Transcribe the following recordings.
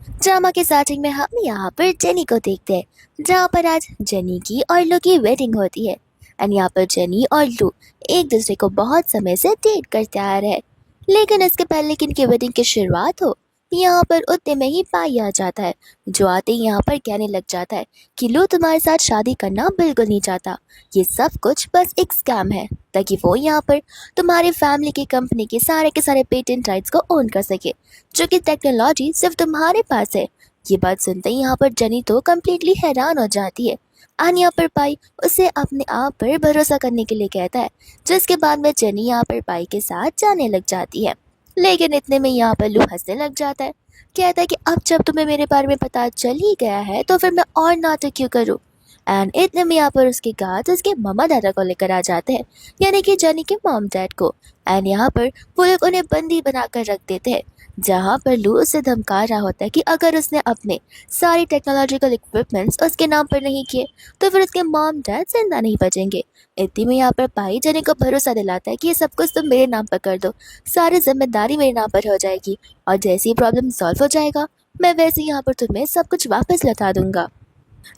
Drama के starting में हम यहाँ पर जेनी को देखते हैं, जहाँ पर आज जेनी की और लू की वेडिंग होती है। एंड यहाँ पर जेनी और लू एक दूसरे को बहुत समय से डेट करते आ रहे हैं। लेकिन इसके पहले कि इनकी वेडिंग की शुरुआत हो, यहाँ पर उतने में ही पाई आ जाता है, जो आते ही यहाँ पर कहने लग जाता है कि लू तुम्हारे साथ शादी करना बिल्कुल नहीं चाहता। ये सब कुछ बस एक स्कैम है, ताकि वो यहाँ पर तुम्हारी फैमिली की कंपनी के सारे पेटेंट राइट्स को ओन कर सके, जो कि टेक्नोलॉजी सिर्फ तुम्हारे पास है। ये बात सुनते ही यहाँ पर जनी तो कम्प्लीटली हैरान हो जाती है। एंड यहाँ पर पाई उसे अपने आप पर भरोसा करने के लिए कहता है, जिसके बाद में जनी यहाँ पर पाई के साथ जाने लग जाती है। लेकिन इतने में यहाँ पर लू हंसने लग जाता है, कहता है कि अब जब तुम्हें मेरे बारे में पता चल ही गया है तो फिर मैं और नाटक क्यों करूँ। एंड इतने में यहाँ पर उसके गार्ड उसके मम्मा दादा को लेकर आ जाते हैं, यानी कि जनी के मॉम डैड को। एंड यहाँ पर वो लोग उन्हें बंदी बनाकर रख देते हैं, जहाँ पर लू उसे धमका रहा होता है कि अगर उसने अपने सारी टेक्नोलॉजिकल इक्विपमेंट्स उसके नाम पर नहीं किए तो फिर उसके मॉम डैड जिंदा नहीं बचेंगे। इतनी में यहाँ पर पाई जनी को भरोसा दिलाता है कि ये सब कुछ तुम मेरे नाम पर कर दो, सारी जिम्मेदारी मेरे नाम पर हो जाएगी, और जैसे ही प्रॉब्लम सॉल्व हो जाएगा मैं वैसे यहाँ पर तुम्हें सब कुछ वापस लौटा दूंगा।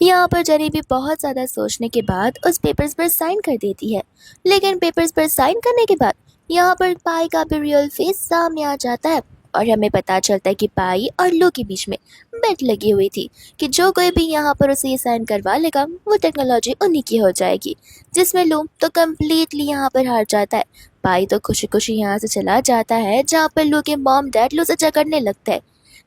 यहाँ पर जनी भी बहुत ज़्यादा सोचने के बाद उस पेपर्स पर साइन कर देती है। लेकिन पेपर्स पर साइन करने के बाद यहाँ पर पाई का भी रियल फेस सामने आ जाता है, और हमें पता चलता है कि पाई और लू के बीच में बेट लगी हुई थी कि जो कोई भी यहाँ पर उसे ये साइन करवा लेगा वो टेक्नोलॉजी उन्हीं की हो जाएगी, जिसमें लू तो कम्प्लीटली यहाँ पर हार जाता है। पाई तो खुशी खुशी यहाँ से चला जाता है, जहाँ पर लू के मॉम डैड लू से झगड़ने लगता है।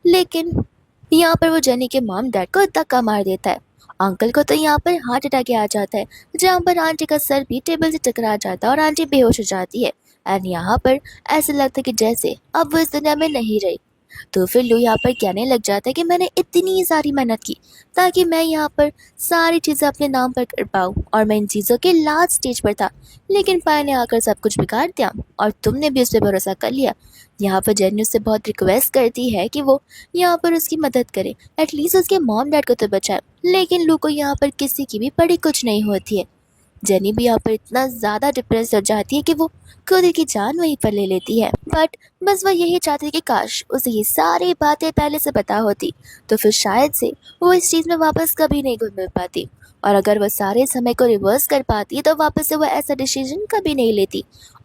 लेकिन यहाँ पर वो जेनी के मॉम डैड को धक्का मार देता है। अंकल को तो यहाँ पर हार्ट अटैक आ जाता है, जहाँ पर आंटी का सर भी टेबल से टकरा जाता है और आंटी बेहोश हो जाती है। एंड यहाँ पर ऐसा लगता है कि जैसे अब वो इस दुनिया में नहीं रही। तो फिर लू यहाँ पर कहने लग जाता है कि मैंने इतनी सारी मेहनत की ताकि मैं यहाँ पर सारी चीज़ें अपने नाम पर कर पाऊँ, और मैं इन चीज़ों के लास्ट स्टेज पर था, लेकिन पाई ने आकर सब कुछ बिगाड़ दिया और तुमने भी उस पर भरोसा कर लिया। यहाँ पर जेनी उससे बहुत रिक्वेस्ट करती है कि वो यहाँ पर उसकी मदद करे, एटलीस्ट उसके मॉम डैड को तो बचाए। लेकिन लू को यहाँ पर किसी की भी पड़ी कुछ नहीं होती है। जेनी भी यहाँ पर इतना ज़्यादा डिप्रेस हो जाती है कि वो खुद की जान वहीं पर ले लेती है। बट बस वो यही चाहती है कि काश उसे ये सारी बातें पहले से पता होती, तो फिर शायद से वो इस चीज़ में वापस कभी नहीं घुल मिल पाती, और अगर वो सारे समय को रिवर्स कर पाती तो वापस से वो ऐसा डिसीजन कभी नहीं लेती।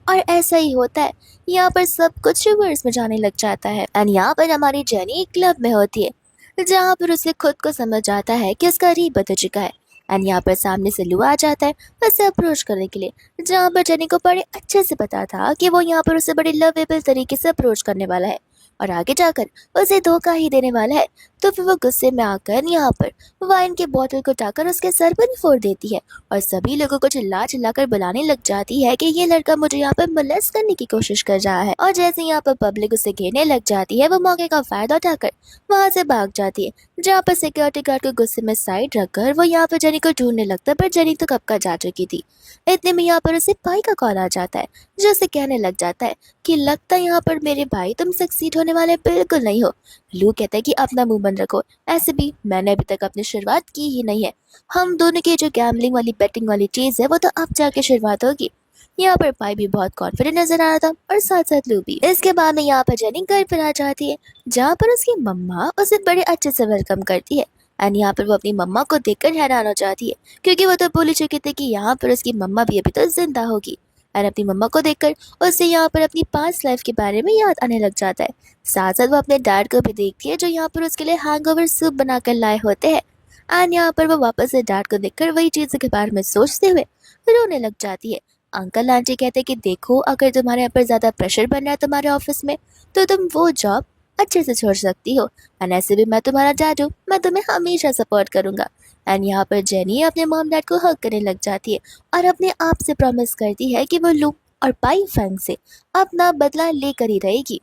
और ऐसा ही होता है, यहाँ पर सब कुछ रिवर्स में जाने लग जाता है। एंड यहाँ पर हमारी जेनी एक क्लब में होती है, जहाँ पर उसे खुद को समझ आता है कि उसका रीबर्थ हो चुका है। एंड यहाँ पर सामने से लू आ जाता है उसे अप्रोच करने के लिए, जहाँ पर जेनी को बड़े अच्छे से पता था कि वो यहाँ पर उसे बड़े लवेबल तरीके से अप्रोच करने वाला है और आगे जाकर उसे धोखा ही देने वाला है। तो फिर वो गुस्से में आकर यहाँ पर वाइन के बोतल को उठाकर उसके सर पर फोड़ देती है, और सभी लोगों को चिल्ला चिल्ला कर बुलाने लग जाती है कि ये लड़का मुझे यहाँ पर मोलेस्ट करने की कोशिश कर रहा है। और जैसे यहाँ पर पब्लिक उसे घेरने लग जाती है, वो मौके का फायदा उठाकर वहाँ से भाग जाती है, जहाँ पर सिक्योरिटी गार्ड को गुस्से में साइड रखकर वो यहाँ पर जेनी को ढूंढने लगता है, पर जेनी तो कब का जा चुकी थी। इतने में यहाँ पर उसे पाई का कॉल आ जाता है, जो उसे कहने लग जाता है कि लगता है यहाँ पर मेरे भाई तुम सक्सीड होने वाले बिल्कुल नहीं हो। लू कहता है कि अपना मुंह बंद रखो, ऐसे भी मैंने अभी तक अपनी शुरुआत की ही नहीं है। हम दोनों की जो गैम्बलिंग वाली बेटिंग वाली चीज़ है वो तो अब जाके शुरुआत होगी। यहाँ पर पाई भी बहुत कॉन्फिडेंट नजर आ रहा था, और साथ साथ लू भी। इसके बाद में यहाँ पर जेनी घर पर आ जाती है, जहाँ पर उसकी मम्मा उसे बड़े अच्छे से वेलकम करती है। एंड यहाँ पर वो अपनी मम्मा को देखकर हैरान हो जाती है, क्योंकि वो तो बोल ही चुके थे कि यहाँ पर उसकी मम्मा भी अभी तो जिंदा होगी। और अपनी मम्मा को देखकर उससे यहाँ पर अपनी पास्ट लाइफ के बारे में याद आने लग जाता है। साथ साथ वो अपने डैड को भी देखती है, जो यहाँ पर उसके लिए हैंगओवर सूप बनाकर लाए होते हैं। एंड यहाँ पर वो वापस से डैड को देखकर वही चीज़ के बारे में सोचते हुए रोने लग जाती है। अंकल आंटी कहते हैं कि देखो, अगर तुम्हारे यहाँ पर ज़्यादा प्रेशर बन रहा है तुम्हारे ऑफिस में, तो तुम वो जॉब अच्छे से छोड़ सकती हो, और ऐसे भी मैं तुम्हारा डैड हूँ, मैं तुम्हें हमेशा सपोर्ट करूँगा। एंड यहाँ पर जेनी अपने मॉम डैड को हग करने लग जाती है, और अपने आप से प्रॉमिस करती है कि वो लू और पाई फैंग से अपना बदला लेकर ही रहेगी,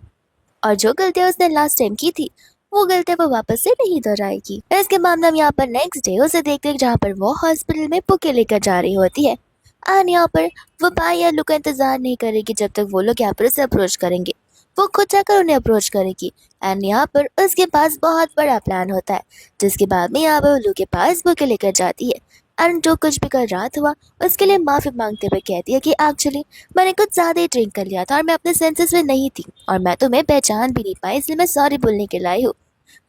और जो गलतियाँ उसने लास्ट टाइम की थी वो गलतियाँ वो वापस से नहीं दोहराएगी। इसके बाद हम यहाँ पर नेक्स्ट डे उसे देखते हैं, जहाँ पर वो हॉस्पिटल में बुके लेकर जा रही होती है। एंड यहाँ पर वो पाई या लू का इंतजार नहीं करेगी जब तक वो लोग यहाँ पर उसे अप्रोच करेंगे, वो खुद जाकर उन्हें अप्रोच करेगी। एंड यहाँ पर उसके पास बहुत बड़ा प्लान होता है, जिसके बाद में यहाँ पर लू के पास बुके लेकर जाती है। एंड जो कुछ भी कल रात हुआ उसके लिए माफ़ी मांगते हुए कहती है कि एक्चुअली मैंने कुछ ज़्यादा ही ड्रिंक कर लिया था और मैं अपने सेंसेस में नहीं थी, और मैं तुम्हें पहचान भी नहीं पाई, इसलिए मैं सॉरी बोलने के लाई हूँ।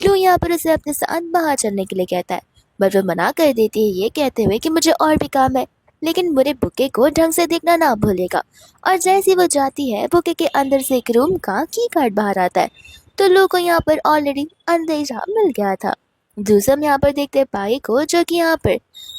लू यहाँ पर उसे अपने साथ बाहर चलने के लिए कहता है, बट वो मना कर देती है ये कहते हुए कि मुझे और भी काम है, लेकिन मेरे बुके को ढंग से देखना ना भूलेगा। और जैसे ही वो जाती है, बुके के अंदर से एक रूम का की कार्ड बाहर आता है, तो लू को यहाँ पर ऑलरेडी अंदेशा मिल गया था। दूसरा हम यहाँ पर देखते हैं पाई को, जो कि यहाँ पर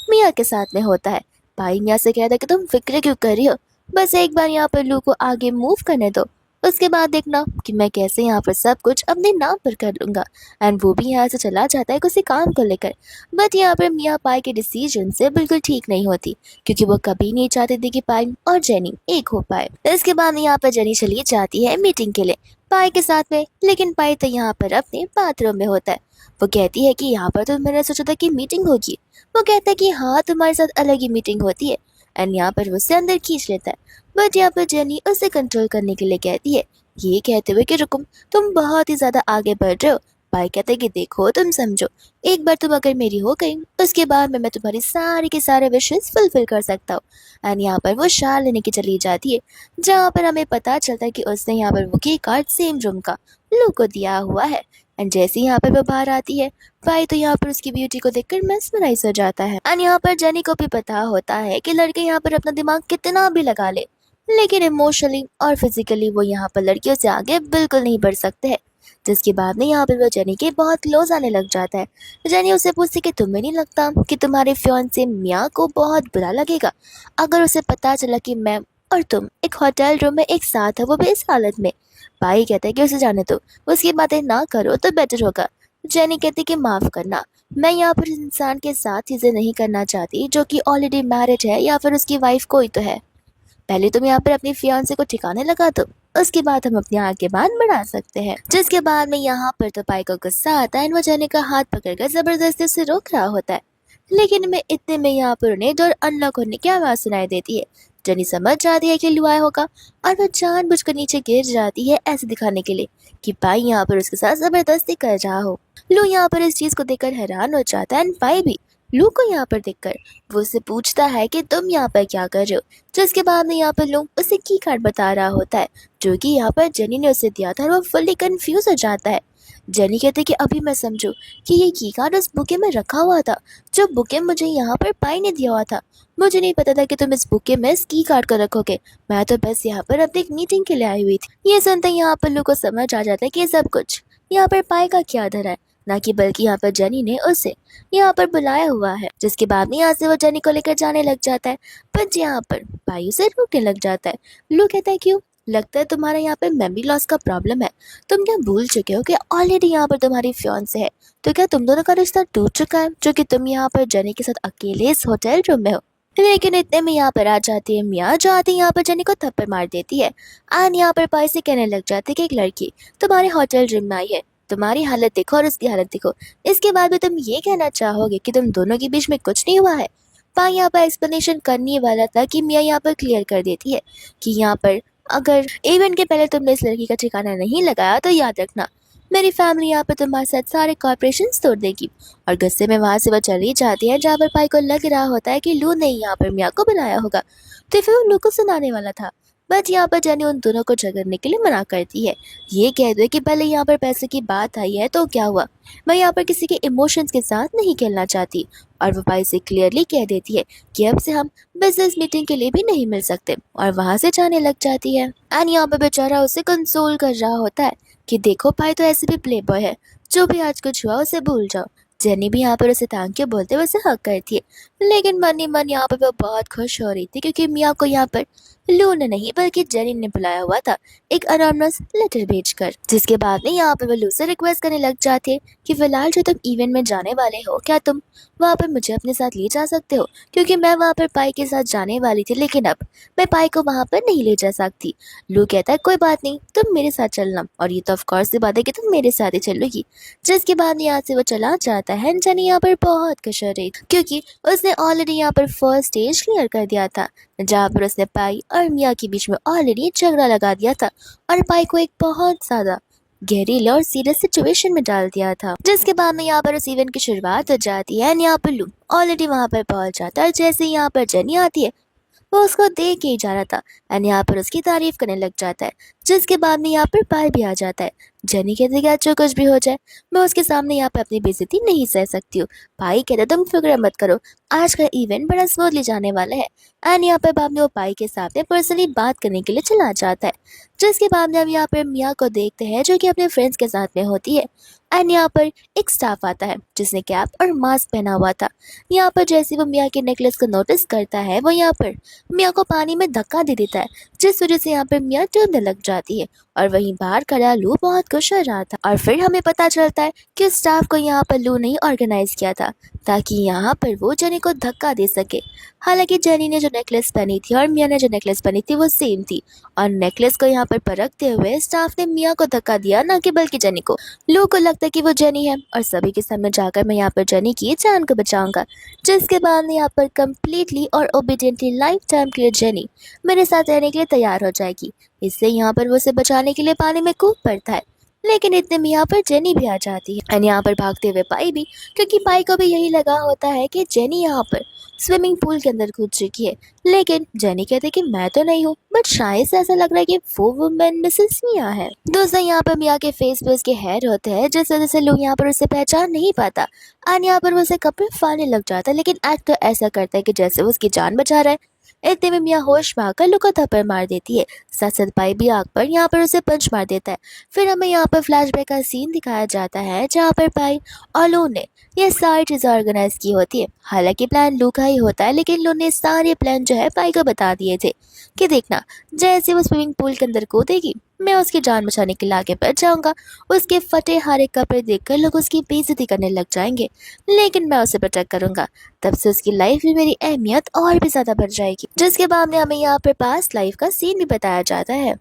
मिया के साथ में होता है। पाई मिया से कहता है कि तुम फिक्र क्यों कर रही हो, बस एक बार यहाँ पर लू को आगे मूव करने दो, उसके बाद देखना कि मैं कैसे यहाँ पर सब कुछ अपने नाम पर कर लूंगा। एंड वो भी यहाँ से चला जाता है किसी काम को लेकर। बट यहाँ पर मिया पाई के डिसीजन से बिल्कुल ठीक नहीं होती, क्योंकि वो कभी नहीं चाहते थे कि पाई और जेनी एक हो पाए। इसके बाद यहाँ पर जेनी चली जाती है मीटिंग के लिए पाई के साथ में, लेकिन पाई तो यहाँ पर अपने बाथरूम में होता है। वो कहती है कि यहाँ पर तो मैंने सोचा था कि मीटिंग होगी। वो कहता है कि हाँ, तुम्हारे साथ अलग ही मीटिंग होती है। एंड यहाँ पर वो उसे अंदर खींच लेता है, बट यहाँ पर जेनी उसे कंट्रोल करने के लिए कहती है, ये कहते हुए कि रुको, तुम बहुत ही ज्यादा आगे बढ़ रहे हो। भाई कहते हैं कि देखो तुम समझो, एक बार तुम अगर मेरी हो गई, उसके बाद मैं तुम्हारी सारे के सारे विशेष फुलफिल कर सकता हूँ। एंड यहाँ पर वो शाल लेने की चली जाती है, जहाँ पर हमें पता चलता है कि उसने यहाँ पर वो की कार्ड सेम रूम का लू को दिया हुआ है। एंड जैसे यहाँ पर वो बाहर आती है, भाई तो यहाँ पर उसकी ब्यूटी को देखकर मेस्मराइज हो जाता है। एंड यहाँ पर जेनी को भी पता होता है कि लड़के यहाँ पर अपना दिमाग कितना भी लगा ले, लेकिन इमोशनली और फिजिकली वो यहाँ पर लड़कियों से आगे बिल्कुल नहीं बढ़ सकते हैं। जिसके बाद में यहाँ पर वो जेनी के बहुत क्लोज आने लग जाता है। जेनी उससे पूछती कि तुम्हें नहीं लगता कि तुम्हारे फियांसे मिया को बहुत बुरा लगेगा अगर उसे पता चला कि मैं और तुम एक होटल रूम में एक साथ है, वो भी इस हालत में। भाई कहता है कि उसे जाने दो, उसकी बातें ना करो तो बेटर होगा। जेनी कहती कि माफ करना, मैं यहाँ पर इस इंसान के साथ चीजें नहीं करना चाहती जो कि ऑलरेडी मैरिड है या फिर उसकी वाइफ कोई तो है। पहले तुम यहाँ पर अपनी फियांसे को ठिकाने लगा दो, उसके बाद हम अपने आगे बात बढ़ा सकते हैं। जिसके बाद में यहाँ पर तो पाई को गुस्सा आता है, वो जेनी का हाथ पकड़कर जबरदस्ती उसे रोक रहा होता है, लेकिन मैं इतने में यहाँ पर उन्हें डोर अनलॉक होने की आवाज सुनाई देती है। जेनी समझ जाती है कि लू आया होगा, और वो जानबूझकर नीचे गिर जाती है ऐसे दिखाने के लिए कि पाई यहाँ पर उसके साथ जबरदस्ती कर रहा हो। लू यहाँ पर इस चीज को देखकर हैरान हो जाता है, एंड पाई भी लू को यहाँ पर देखकर वो उससे पूछता है कि तुम यहाँ पर क्या कर रहे हो। जिसके बाद में यहाँ पर लू उसे की कार्ड बता रहा होता है, जो कि यहाँ पर जेनी ने उसे दिया था, और वो फुल्ली कंफ्यूज हो जाता है। जेनी कहते कि अभी मैं समझू कि ये की कार्ड उस बुके में रखा हुआ था, जो बुके मुझे यहाँ पर पाई ने दिया हुआ था। मुझे नहीं पता था कि तुम इस बुके में इस की कार्ड को रखोगे, मैं तो बस यहाँ पर अपनी एक मीटिंग के लिए आई हुई थी। ये सुनते यहाँ पर लू को समझ आ जाता है कि ये सब कुछ यहाँ पर पाई का क्या धरा है, ना कि बल्कि यहाँ पर जेनी ने उसे यहाँ पर बुलाया हुआ है। जिसके बाद में यहाँ से वो जेनी को लेकर जाने लग जाता है, पर यहाँ पर पाई उसे रोकने लग जाता है। लू कहता है क्यों, लगता है तुम्हारा यहाँ पे मेमोरी लॉस का प्रॉब्लम है। तुम क्या भूल चुके हो कि ऑलरेडी यहाँ पर तुम्हारी फियांसे है, तो क्या तुम दोनों का रिश्ता टूट चुका है, जो कि तुम यहाँ पर जेनी के साथ अकेले इस होटल रूम में हो। लेकिन इतने में यहाँ पर आ जाती है मिया, जो आती यहाँ पर जेनी को थप्पड़ मार देती है। एंड यहाँ पर पाई से कहने लग जाती है कि एक लड़की तुम्हारे होटल रूम में आई है, तुम्हारी हालत देखो और उसकी हालत देखो, इसके बाद भी तुम ये कहना चाहोगे कि तुम दोनों के बीच में कुछ नहीं हुआ है। पाई यहाँ पर एक्सप्लेनेशन करने वाला था कि मिया यहाँ पर क्लियर कर देती है कि यहाँ पर अगर इवेंट के पहले तुमने इस लड़की का ठिकाना नहीं लगाया तो याद रखना, मेरी फैमिली यहाँ पर तुम्हारे साथ सारे कॉर्पोरेशन तोड़ देगी। और गुस्से में वहां से वो चली जाती है, जहाँ पर पाई को लग रहा होता है कि लू ने यहाँ पर मिया को बुलाया होगा, तो फिर वो लू को सुनाने वाला था। बट यहाँ पर जेनी उन दोनों को झगड़ने के लिए मना करती है, ये कह दो कि पहले यहाँ पर पैसे की बात आई है तो क्या हुआ, मैं यहाँ पर किसी के इमोशंस के साथ नहीं खेलना चाहती। और वो भाई से क्लियरली कह देती है कि अब से हम बिजनेस मीटिंग के लिए भी नहीं मिल सकते, और वहां से जाने लग जाती है। एंड यहाँ पर बेचारा उसे कंसोल कर रहा होता है कि देखो भाई तो ऐसे भी प्ले बॉय है, जो भी आज कुछ हुआ उसे भूल जाओ। जेनी भी यहाँ पर उसे थैंक यू बोलते हुए उसे हक करती है, लेकिन मन ही मन यहाँ पर वो बहुत खुश हो रही थी, क्योंकि मिया को यहाँ पर लू ने नहीं बल्कि जेनी ने बुलाया हुआ था, एक अनोनिमस लेटर भेजकर। जिसके बाद में यहाँ पर वो लू से रिक्वेस्ट करने लग जाती है कि फिलहाल जो तुम इवेंट में जाने वाले हो, क्या तुम वहाँ पर मुझे अपने साथ ले जा सकते हो, क्योंकि मैं वहाँ पर पाई के साथ जाने वाली थी, लेकिन अब मैं पाई को वहाँ पर नहीं ले जा सकती। लू कहता है कोई बात नहीं, तुम मेरे साथ चलना, और ये तो ऑफकोर्स सी बात है कि तुम मेरे साथ ही चलोगी। जिसके बाद यहाँ से वो चला जाता है। जेनी यहाँ पर बहुत खुश हो रही, क्योंकि उसने ऑलरेडी यहाँ पर फर्स्ट स्टेज क्लियर कर दिया था, जहाँ पर उसने पाई और मिया के बीच में ऑलरेडी झगड़ा लगा दिया था, और पाई को एक बहुत ज्यादा गहरीले और सीरियस सिचुएशन में डाल दिया था। जिसके बाद में यहाँ पर उस इवेंट की शुरुआत हो जाती है, यहाँ पर लू ऑलरेडी वहाँ पर पहुंच जाता है। जैसे ही यहाँ पर जेनी आती है, वो उसको देख के ही जा रहा था, एंड यहाँ पर उसकी तारीफ करने लग जाता है। जिसके बाद में यहाँ पर पाई भी आ जाता है, जेनी कहती कि जो कुछ भी हो जाए मैं उसके सामने यहाँ पे अपनी बेइज्जती नहीं सह सकती हूँ। पाई कहते तुम फिक्र मत करो, आज का इवेंट बड़ा स्मूथली जाने वाला है। एंड यहाँ पर बाद में वो पाई के सामने पर्सनली बात करने के लिए चला जाता है। जिसके बाद में हम यहाँ पर मिया को देखते हैं जो कि अपने फ्रेंड्स के साथ में होती है। एंड यहाँ पर एक स्टाफ आता है जिसने कैप और मास्क पहना हुआ था। यहाँ पर जैसे वो मिया के नेकलेस को नोटिस करता है वो यहाँ पर मिया को पानी में धक्का दे देता है, जिस वजह से यहाँ पर मिया डूबने लग जाती है। और वहीं बाहर खड़ा लू बहुत खुश हो रहा था। और फिर हमें पता चलता है कि स्टाफ को यहाँ पर लू ने ऑर्गेनाइज किया था ताकि यहाँ पर वो जेनी को धक्का दे सके। हालांकि जेनी ने जो नेकलेस पहनी थी और मिया ने जो नेकलेस पहनी थी वो सेम थी, और नेकलेस को यहाँ पर परखते हुए स्टाफ ने मिया को धक्का दिया, ना कि बल्कि जेनी को। लू को लगता है कि वो जेनी है और सभी के सामने जाकर मैं यहाँ पर जेनी की जान को बचाऊंगा। जिसके बाद में यहाँ पर कम्प्लीटली और ओबीडियंटली लाइफ टाइम के लिए जेनी मेरे साथ रहने के लिए तैयार हो जाएगी। इससे यहाँ पर वो उसे बचाने के लिए पानी में कूद पड़ता है, लेकिन इतने में यहाँ पर जेनी भी आ जाती है। एंड यहाँ पर भागते हुए पाई भी, क्योंकि पाई को भी यही लगा होता है कि जेनी यहाँ पर स्विमिंग पूल के अंदर कूद चुकी है। लेकिन जेनी कहते कि मैं तो नहीं हूँ, बट शायद से ऐसा लग रहा है कि वो वुमेन मिसेस मिया है। दोस्तों यहाँ पर मिया के फेस पे उसके हेयर होते हैं, जिस वजह से लोग यहाँ पर उसे पहचान नहीं पाता। एंड यहाँ पर वो उसे कपड़े फाड़ने लग जाता है, लेकिन एक्टर ऐसा करता है कि जैसे वो उसकी जान बचा रहा है। इतने में मिया होश में आकर लू को थप्पड़ मार देती है। साथ साथ पाई भी आग पर यहाँ पर उसे पंच मार देता है। फिर हमें यहाँ पर फ्लैशबैक का सीन दिखाया जाता है जहाँ पर पाई और लू ने ये सारी चीज़ें ऑर्गेनाइज की होती है। हालांकि प्लान लू का ही होता है, लेकिन लू ने सारे प्लान जो है पाई को बता दिए थे कि देखना, जैसे वो स्विमिंग पूल के अंदर कूदेगी मैं उसकी जान बचाने के लिए आगे बढ़ जाऊंगा। उसके फटे हारे कपड़े देखकर लोग उसकी बेइज्जती करने लग जाएंगे, लेकिन मैं उसे प्रोटेक्ट करूंगा। तब से उसकी लाइफ में मेरी अहमियत और भी ज्यादा बढ़ जाएगी। जिसके बाद में हमें यहाँ पर पास्ट लाइफ का सीन भी बताया जाता है।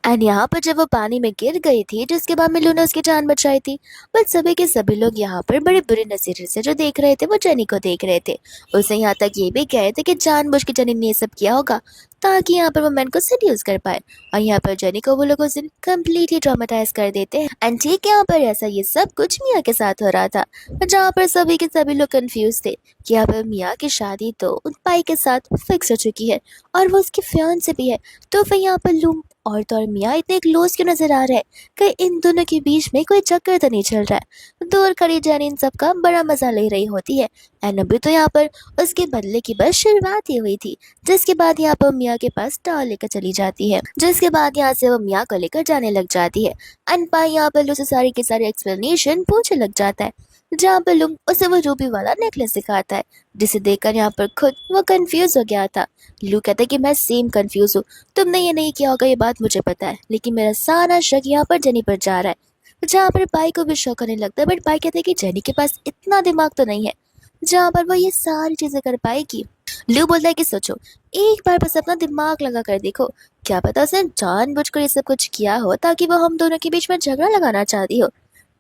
एंड यहाँ पर जब वो पानी में गिर गई थी, जिसके बाद में लू ने उसकी जान बचाई थी, बट सभी के सभी लोग यहाँ पर बड़े बुरे नजरिए से जो देख रहे थे वो जेनी को देख रहे थे। उसे यहाँ तक ये भी कहे थे कि जानबूझ के जेनी ने ये सब किया होगा ताकि यहाँ पर वो मैन को सेड्यूस कर पाए। और यहाँ पर जेनी को वो लोग उस दिन कम्प्लीटली ट्रॉमेटाइज कर देते हैं। एंड ठीक यहाँ पर ऐसा ये सब कुछ मिया के साथ हो रहा था, जहाँ पर सभी के सभी लोग कंफ्यूज थे कि यहाँ पर मिया की शादी तो उन पाई के साथ फिक्स हो चुकी है और वो उसकी फियांसे भी है। तो फिर यहाँ पर लू और मिया इतने क्लोज क्यों नजर आ रहे हैं? कहीं इन दोनों के बीच में कोई चक्कर तो नहीं चल रहा है? दूर खड़ी जानी इन सब का बड़ा मजा ले रही होती है। एंड अभी तो यहाँ पर उसके बदले की बस शुरुआत ही हुई थी। जिसके बाद यहाँ पर मिया के पास टॉल लेकर चली जाती है, जिसके बाद यहाँ से वो मिया को लेकर जाने लग जाती है। एंड पाई यहाँ पर उसे सारी की सारी एक्सप्लेनेशन पूछने लग जाता है, जहाँ पर लुंग उसे वो रूबी वाला नेकलेस दिखाता है, जिसे देखकर यहाँ पर खुद वो कंफ्यूज हो गया था। लू कहता है कि मैं सेम कंफ्यूज हूँ, तुमने ये नहीं किया होगा ये बात मुझे पता है, लेकिन मेरा सारा शक यहाँ पर जेनी पर जा रहा है। जहाँ पर पाई को भी शक होने लगता है, बट पाई कहते हैं कि जेनी के पास इतना दिमाग तो नहीं है जहाँ पर वो ये सारी चीजें कर पाएगी। लू बोलता है कि सोचो, एक बार बस अपना दिमाग लगा कर देखो, क्या पता उसने जानबूझकर ये सब कुछ किया हो ताकि वो हम दोनों के बीच में झगड़ा लगाना चाहती हो।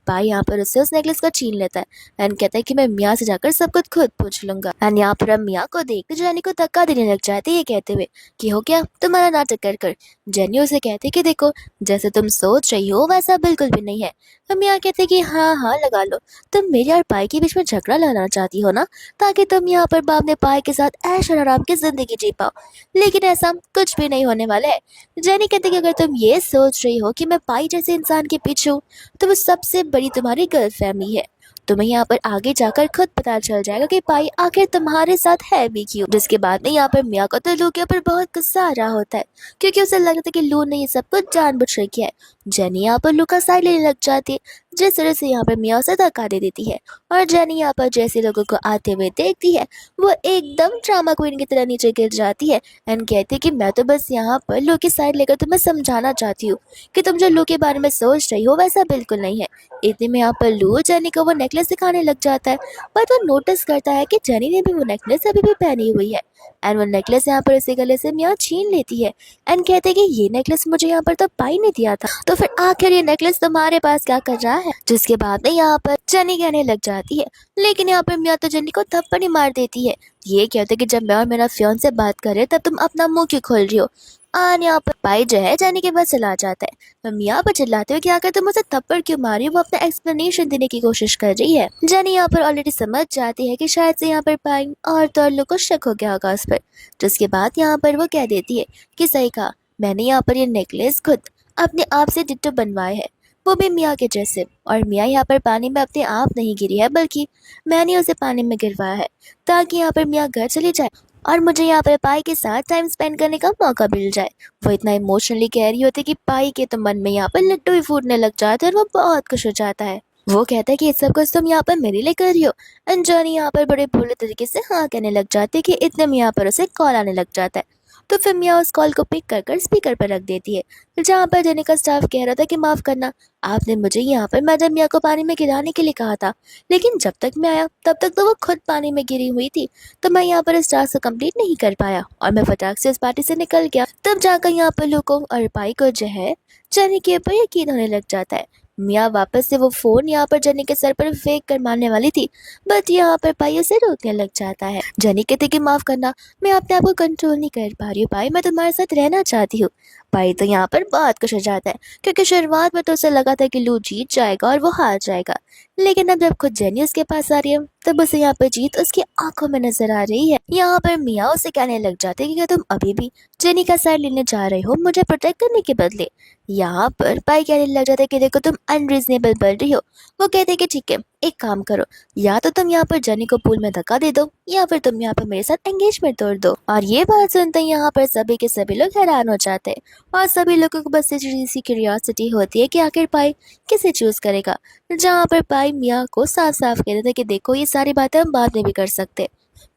भाई यहाँ पर उससे उस नेकलेस को छीन लेता है एंड कहता है कि मैं मियाँ से जाकर सब कुछ खुद पूछ लूंगा। एंड यहाँ पर हम मियाँ को देखते जेनी को धक्का देने लग जाते ये कहते हुए कि हो क्या तुम्हारा नाटक कर कर। जेनी उसे कहते कि देखो, जैसे तुम सोच रही हो वैसा बिल्कुल भी नहीं है। हम मियाँ कहते कि हाँ हाँ लगा लो, तुम मेरे और पाई के बीच में झगड़ा लगाना चाहती हो ना, ताकि तुम यहाँ पर बाद में पाई के साथ ऐश और आराम की जिंदगी जी पाओ, लेकिन ऐसा कुछ भी नहीं होने वाला है। जेनी कहते कि अगर तुम ये सोच रही हो कि मैं पाई जैसे इंसान के पीछे हूँ तो वो सबसे बड़ी तुम्हारी गलत फहमी है। तुम्हें यहाँ पर आगे जाकर खुद पता चल जाएगा कि पाई आखिर तुम्हारे साथ है भी क्यों। जिसके बाद में यहाँ पर मिया को तो लू के ऊपर बहुत गुस्सा आ रहा होता है, क्योंकि उसे लगता है कि लू ने ये सब कुछ जानबूझ कर किया है। जेनी यहाँ पर लू का साइड लेने लग जाती है, जिस तरह से यहाँ पर मिया उसे धक्का दे देती है। और जेनी यहाँ पर जैसे लोगों को आते हुए देखती है वो एकदम ड्रामा क्वीन की तरह नीचे गिर जाती है एंड कहती है कि मैं तो बस यहाँ पर लू की साइड लेकर तुम्हें समझाना चाहती हूँ कि तुम जो लू के बारे में सोच रही हो वैसा बिल्कुल नहीं है। इतने में यहाँ पर लू जेनी को वो नेकलेस दिखाने लग जाता है, बट वो नोटिस करता है कि जेनी ने भी वो नेकलेस अभी भी पहनी हुई है। एंड वो नेकलेस यहाँ पर उसी गले से मियाँ छीन लेती है एंड कहते हैं कि ये नेकलेस मुझे यहाँ पर तो पाई ने दिया था, तो फिर आखिर ये नेकलेस तुम्हारे पास क्या कर रहा है। जिसके बाद में यहाँ पर जेनी कहने लग जाती है, लेकिन यहाँ पर मियाँ तो जेनी को थप्पड़ ही मार देती है। ये कहते कि जब मैं और मेरा फियोन से बात कर रहे तब तुम अपना मुंह क्यों खोल रही हो। आन यहाँ पर पाई जो है जेनी के पास चला जाता है, तो मियाँ पर चिल्लाते हुए कि आकर तुम मुझे थप्पड़ क्यों मारी, वो अपना एक्सप्लेनेशन देने की कोशिश कर रही है। जेनी यहाँ पर ऑलरेडी समझ जाती है कि शायद से यहाँ पर पाई और तो और लोग को शक हो गया होगा उस पर। जिसके बाद यहाँ पर वो कह देती है कि सही कहा, मैंने यहाँ पर ये नेकलेस खुद अपने आप से डिट्टो बनवाए है। वो भी मिया के जैसे। और मिया यहाँ पर पानी में अपने आप नहीं गिरी है, बल्कि मैंने उसे पानी में गिरवाया है ताकि यहाँ पर मिया घर चली जाए और मुझे यहाँ पर पाई के साथ टाइम स्पेंड करने का मौका मिल जाए। वो इतना इमोशनली कह रही होती कि पाई के तो मन में यहाँ पर लड्डू ही फूटने लग जाते हैं और वो बहुत खुश हो जाता है। वो कहता है कि ये सब कुछ तुम यहाँ पर मेरे लिए कर रही हो। अंजनी यहाँ पर बड़े भोले तरीके से हाँ कहने लग जाती है कि इतने में यहाँ पर उसे कॉल आने लग जाता है। तो फिर मिया उस कॉल को पिक कर कर स्पीकर पर रख देती है, जहाँ पर जेनी का स्टाफ कह रहा था कि माफ़ करना, आपने मुझे यहाँ पर मैडम मिया को पानी में गिराने के लिए कहा था, लेकिन जब तक मैं आया तब तक तो वो खुद पानी में गिरी हुई थी, तो मैं यहाँ पर इस टास्क को कंप्लीट नहीं कर पाया और मैं फटाक से उस पार्टी से निकल गया। तब जाकर यहाँ पर लोगों और पाई को जो है जेनी के ऊपर यकीन होने लग जाता है। मिया वापस से वो फोन यहाँ पर जेनी के सर पर फेंक कर मारने वाली थी, बट यहाँ पर पाई उसे रोकने लग जाता है। जेनी कहती कि माफ करना, मैं अपने आप को कंट्रोल नहीं कर पा रही हूँ पाई, मैं तुम्हारे साथ रहना चाहती हूँ। पाई तो यहाँ पर बहुत खुश हो जाता है, क्योंकि शुरुआत में तो उसे लगा था कि लू जीत जाएगा और वो हार जाएगा, लेकिन अब जब खुद जेनी उसके पास आ रही है तब उसे यहाँ पर जीत उसकी आंखों में नजर आ रही है। यहाँ पर मिया उसे कहने लग जाते कि क्या तुम अभी भी जेनी का साइड लेने जा रहे हो मुझे प्रोटेक्ट करने के बदले। यहाँ पर पाई कहने लग जाता है कि देखो तुम अनरीजनेबल बढ़ रही हो। वो कहते कि ठीक है, एक काम करो, या तो तुम यहाँ पर जेनी को पूल में धक्का दे दो या फिर तुम यहाँ पर मेरे साथ एंगेजमेंट तोड़ दो। और ये बात सुनते ही यहाँ पर सभी के सभी लोग हैरान हो जाते हैं और सभी लोगों को बस सी क्यूरियोसिटी होती है कि आखिर पाई किसे चूज करेगा। जहाँ पर पाई मिया को साफ साफ कह देते कि देखो ये सारी बातें हम बाद में भी कर सकते,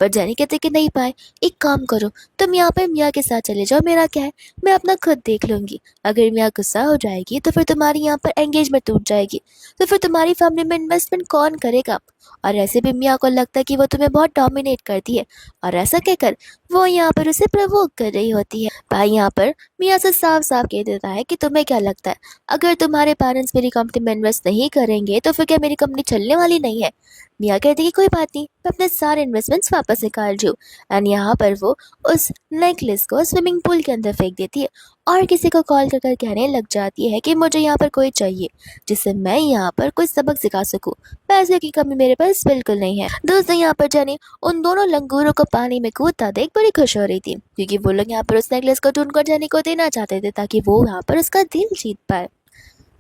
पर जेनी कहते कि नहीं पाए, एक काम करो, तुम यहाँ पर मिया के साथ चले जाओ, मेरा क्या है, मैं अपना खुद देख लूंगी। अगर मिया गुस्सा हो जाएगी तो फिर तुम्हारी यहाँ पर एंगेजमेंट टूट जाएगी, तो फिर तुम्हारी फैमिली में इन्वेस्टमेंट कौन करेगा। और ऐसे भी मिया को लगता है कि वो तुम्हें बहुत डोमिनेट करती है, और ऐसा कहकर वो यहाँ पर उसे प्रवोक कर रही होती है। भाई यहाँ पर मिया से साफ साफ कह देता है कि तुम्हें क्या लगता है, अगर तुम्हारे पेरेंट्स मेरी कंपनी में इन्वेस्ट नहीं करेंगे तो फिर क्या मेरी कंपनी चलने वाली नहीं है। मिया कहती कि कोई बात नहीं, मैं अपने सारे इन्वेस्टमेंट्स वापस निकाल रही हूँ। एंड यहाँ पर वो उस नेकलेस को स्विमिंग पूल के अंदर फेंक देती है और किसी को कॉल कर कर कहने लग जाती है कि मुझे यहाँ पर कोई चाहिए जिससे मैं यहाँ पर कोई सबक सिखा सकूँ, पैसे की कमी मेरे पास बिल्कुल नहीं है। दोस्तों यहाँ पर जेनी उन दोनों लंगूरों को पानी में कूदता देख बड़ी खुश हो रही थी, क्योंकि वो लोग यहाँ पर उस नेकलेस को ढूंढकर जेनी को देना चाहते थे ताकि वो यहाँ पर उसका दिल जीत पाए।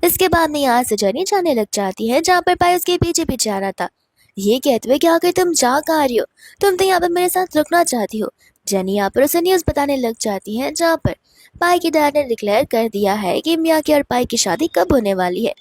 इसके बाद में यहाँ से जेनी जाने लग जाती है, जहाँ पर पाई उसके पीछे पीछे आ रहा था, ये कहते हुए कि आखिर तुम जा कहाँ रही हो, तुम तो यहाँ पर मेरे साथ रुकना चाहती हो। जेनी यहाँ पर उसे न्यूज़ बताने लग जाती है, जहाँ पर पाई की डैड ने डिक्लेयर कर दिया है कि मिया की और पाई की शादी कब होने वाली है।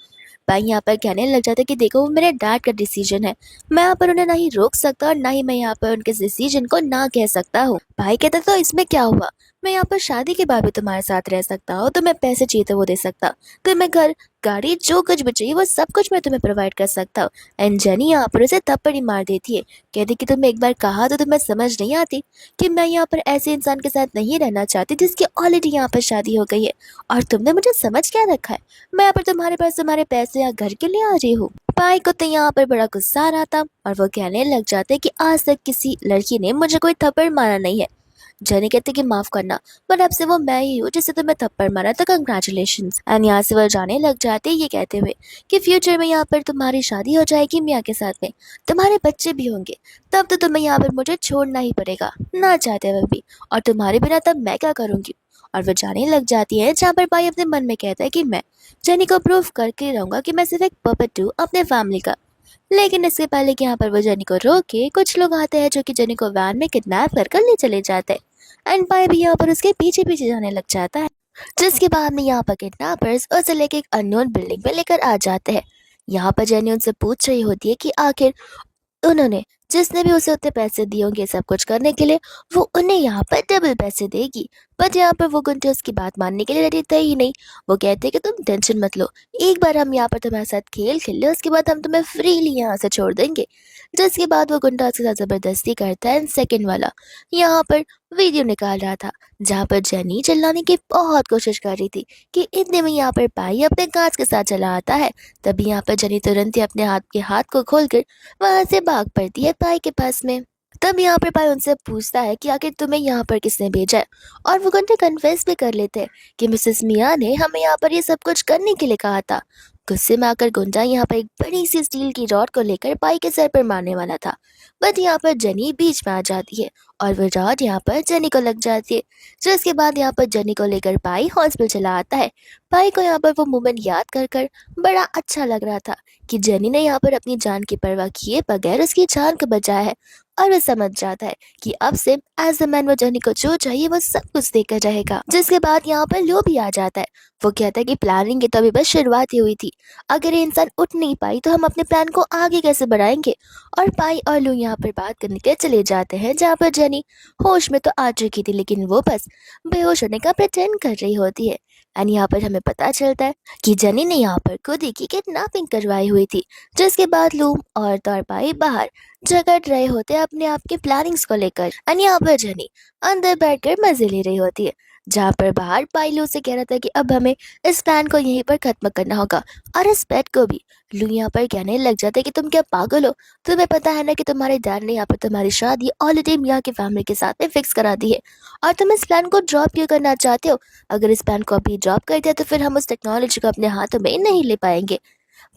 भाई यहाँ पर कहने लग जाता है कि देखो वो मेरे डैड का डिसीजन है, मैं यहाँ पर उन्हें नहीं रोक सकता और ना ही मैं यहाँ पर उनके डिसीजन को ना कह सकता हूँ। भाई कहता तो इसमें क्या हुआ, मैं यहाँ पर शादी के बाद भी तुम्हारे साथ रह सकता हूँ, तुम्हें पैसे चाहिए तो वो दे सकता, तुम्हें घर गाड़ी जो कुछ भी चाहिए वो सब कुछ मैं तुम्हें प्रोवाइड कर सकता हूँ। एंड जेनी यहाँ पर उसे थप्पड़ी मार देती है, कहती कि तुमने एक बार कहा तो तुम्हें समझ नहीं आती कि मैं यहाँ पर ऐसे इंसान के साथ नहीं रहना चाहती जिसकी ऑलरेडी यहाँ पर शादी हो गई है, और तुमने मुझे समझ क्या रखा है, मैं यहाँ पर तुम्हारे पास तुम्हारे पैसे या घर के लिए आ रही हूँ। पाई को तो यहाँ पर बड़ा गुस्सा आ रहा था और वो कहने लग जाते कि आज तक किसी लड़की ने मुझे कोई थप्पड़ मारा नहीं है। जेनी कहते कि माफ करना, पर अब से वो मैं ही हूँ जिसे तुम्हें थप्पड़ मारा, तो कंग्रेचुलेशन। एंड यहाँ से वो जाने लग जाते ये कहते हुए कि फ्यूचर में यहाँ पर तुम्हारी शादी हो जाएगी मिया के साथ में, तुम्हारे बच्चे भी होंगे, तब तो तुम्हें यहाँ पर मुझे छोड़ना ही पड़ेगा, ना चाहते हुए भी, और तुम्हारे बिना तब मैं क्या करूँगी। और वो जाने लग जाती है, जहाँ पर भाई अपने मन में कहता है कि मैं जेनी को प्रूव करके रहूंगा कि मैं सिर्फ एक पपेट हूँ अपने फैमिली का। लेकिन इससे पहले कि यहाँ पर वो जेनी को रोक के कुछ लोग आते हैं जो कि जेनी को वैन में किडनैप कर ले चले जाते हैं। एंड पाई भी यहाँ पर उसके पीछे पीछे जाने लग जाता है, जिसके बाद में यहाँ पर किडनैपर्स उसे लेके एक अननोन बिल्डिंग में लेकर आ जाते हैं। यहाँ पर जेनी उनसे पूछ रही होती है कि आखिर उन्होंने जिसने भी उसे उतने पैसे दिए होंगे सब कुछ करने के लिए, वो उन्हें यहाँ पर डबल पैसे देगी। बट यहाँ पर वो गुंडे उसकी बात मानने के लिए रेडी थे ही नहीं। वो कहते कि तुम टेंशन मत लो, एक बार हम यहाँ पर तुम्हारे साथ खेल खेल ले, उसके बाद हम तुम्हें फ्रीली यहाँ से छोड़ देंगे। जिसके बाद वो गुंडा उसके साथ जबरदस्ती करता है। सेकंड वाला यहाँ पर वीडियो निकाल रहा था, जहाँ पर जेनी चिल्लाने की बहुत कोशिश कर रही थी कि इतने में यहाँ पर पाई अपने कांच के साथ चला आता है। तभी यहाँ पर जेनी तुरंत ही अपने हाथ को खोलकर वहां से भाग पड़ती है पाई के पास में। तब यहाँ पर पाई उनसे पूछता है कि आखिर तुम्हें यहाँ पर किसने भेजा है, और वो घंटे कन्फेस भी कर लेते हैं कि मिसेस मिया ने हमें यहाँ पर ये सब कुछ करने के लिए कहा था। गुस्से में आकर गुंजा यहाँ पर एक बड़ी सी स्टील की रॉड को लेकर पाई के सर पर मारने वाला था, बट यहाँ पर जेनी बीच में आ जाती है और वो रॉड यहाँ पर जेनी को लग जाती है। जिसके बाद यहाँ पर जेनी को लेकर पाई हॉस्पिटल चला आता है। पाई को यहाँ पर वो मोमेंट याद कर कर बड़ा अच्छा लग रहा था कि जेनी ने यहाँ पर अपनी जान की परवाह किए बगैर उसकी जान को बचाया है, और वो समझ जाता है कि अब से एज अ मैन वो जेनी को जो चाहिए वो सब कुछ देकर रहेगा। जिसके बाद यहाँ पर लो भी आ जाता है। वो कहता है कि प्लानिंग की तो अभी बस शुरुआत ही हुई थी, अगर ये इंसान उठ नहीं पाई तो हम अपने प्लान को आगे कैसे बढ़ाएंगे। और पाई और लू यहाँ पर बात करने के चले जाते हैं, जहाँ पर जेनी होश में तो आ चुकी थी लेकिन वो बस बेहोश होने का प्रिटेंड कर रही होती है। एंड यहाँ पर हमें पता चलता है कि जेनी ने यहाँ पर खुद ही की किडनैपिंग करवाई हुई थी। जिसके बाद लूम और तौरपाई बाहर झगड़ रहे होते हैं अपने आप के प्लानिंग्स को लेकर। एंड यहाँ पर जेनी अंदर बैठकर मजे ले रही होती है, जहाँ पर बाहर पाइलो से कह रहा था कि अब हमें इस प्लान को यहीं पर खत्म करना होगा, और इस पेट को भी। लू यहाँ पर कहने लग जाता है कि तुम क्या पागल हो, तुम्हें पता है ना कि तुम्हारे डैड ने यहाँ पर तुम्हारी शादी ऑलरेडी मियाँ की फैमिली के साथ में फिक्स करा दी है, और तुम इस प्लान को ड्रॉप क्यों करना चाहते हो। अगर इस प्लान को अभी ड्रॉप कर दिया तो फिर हम उस टेक्नोलॉजी को अपने हाथों में नहीं ले पाएंगे।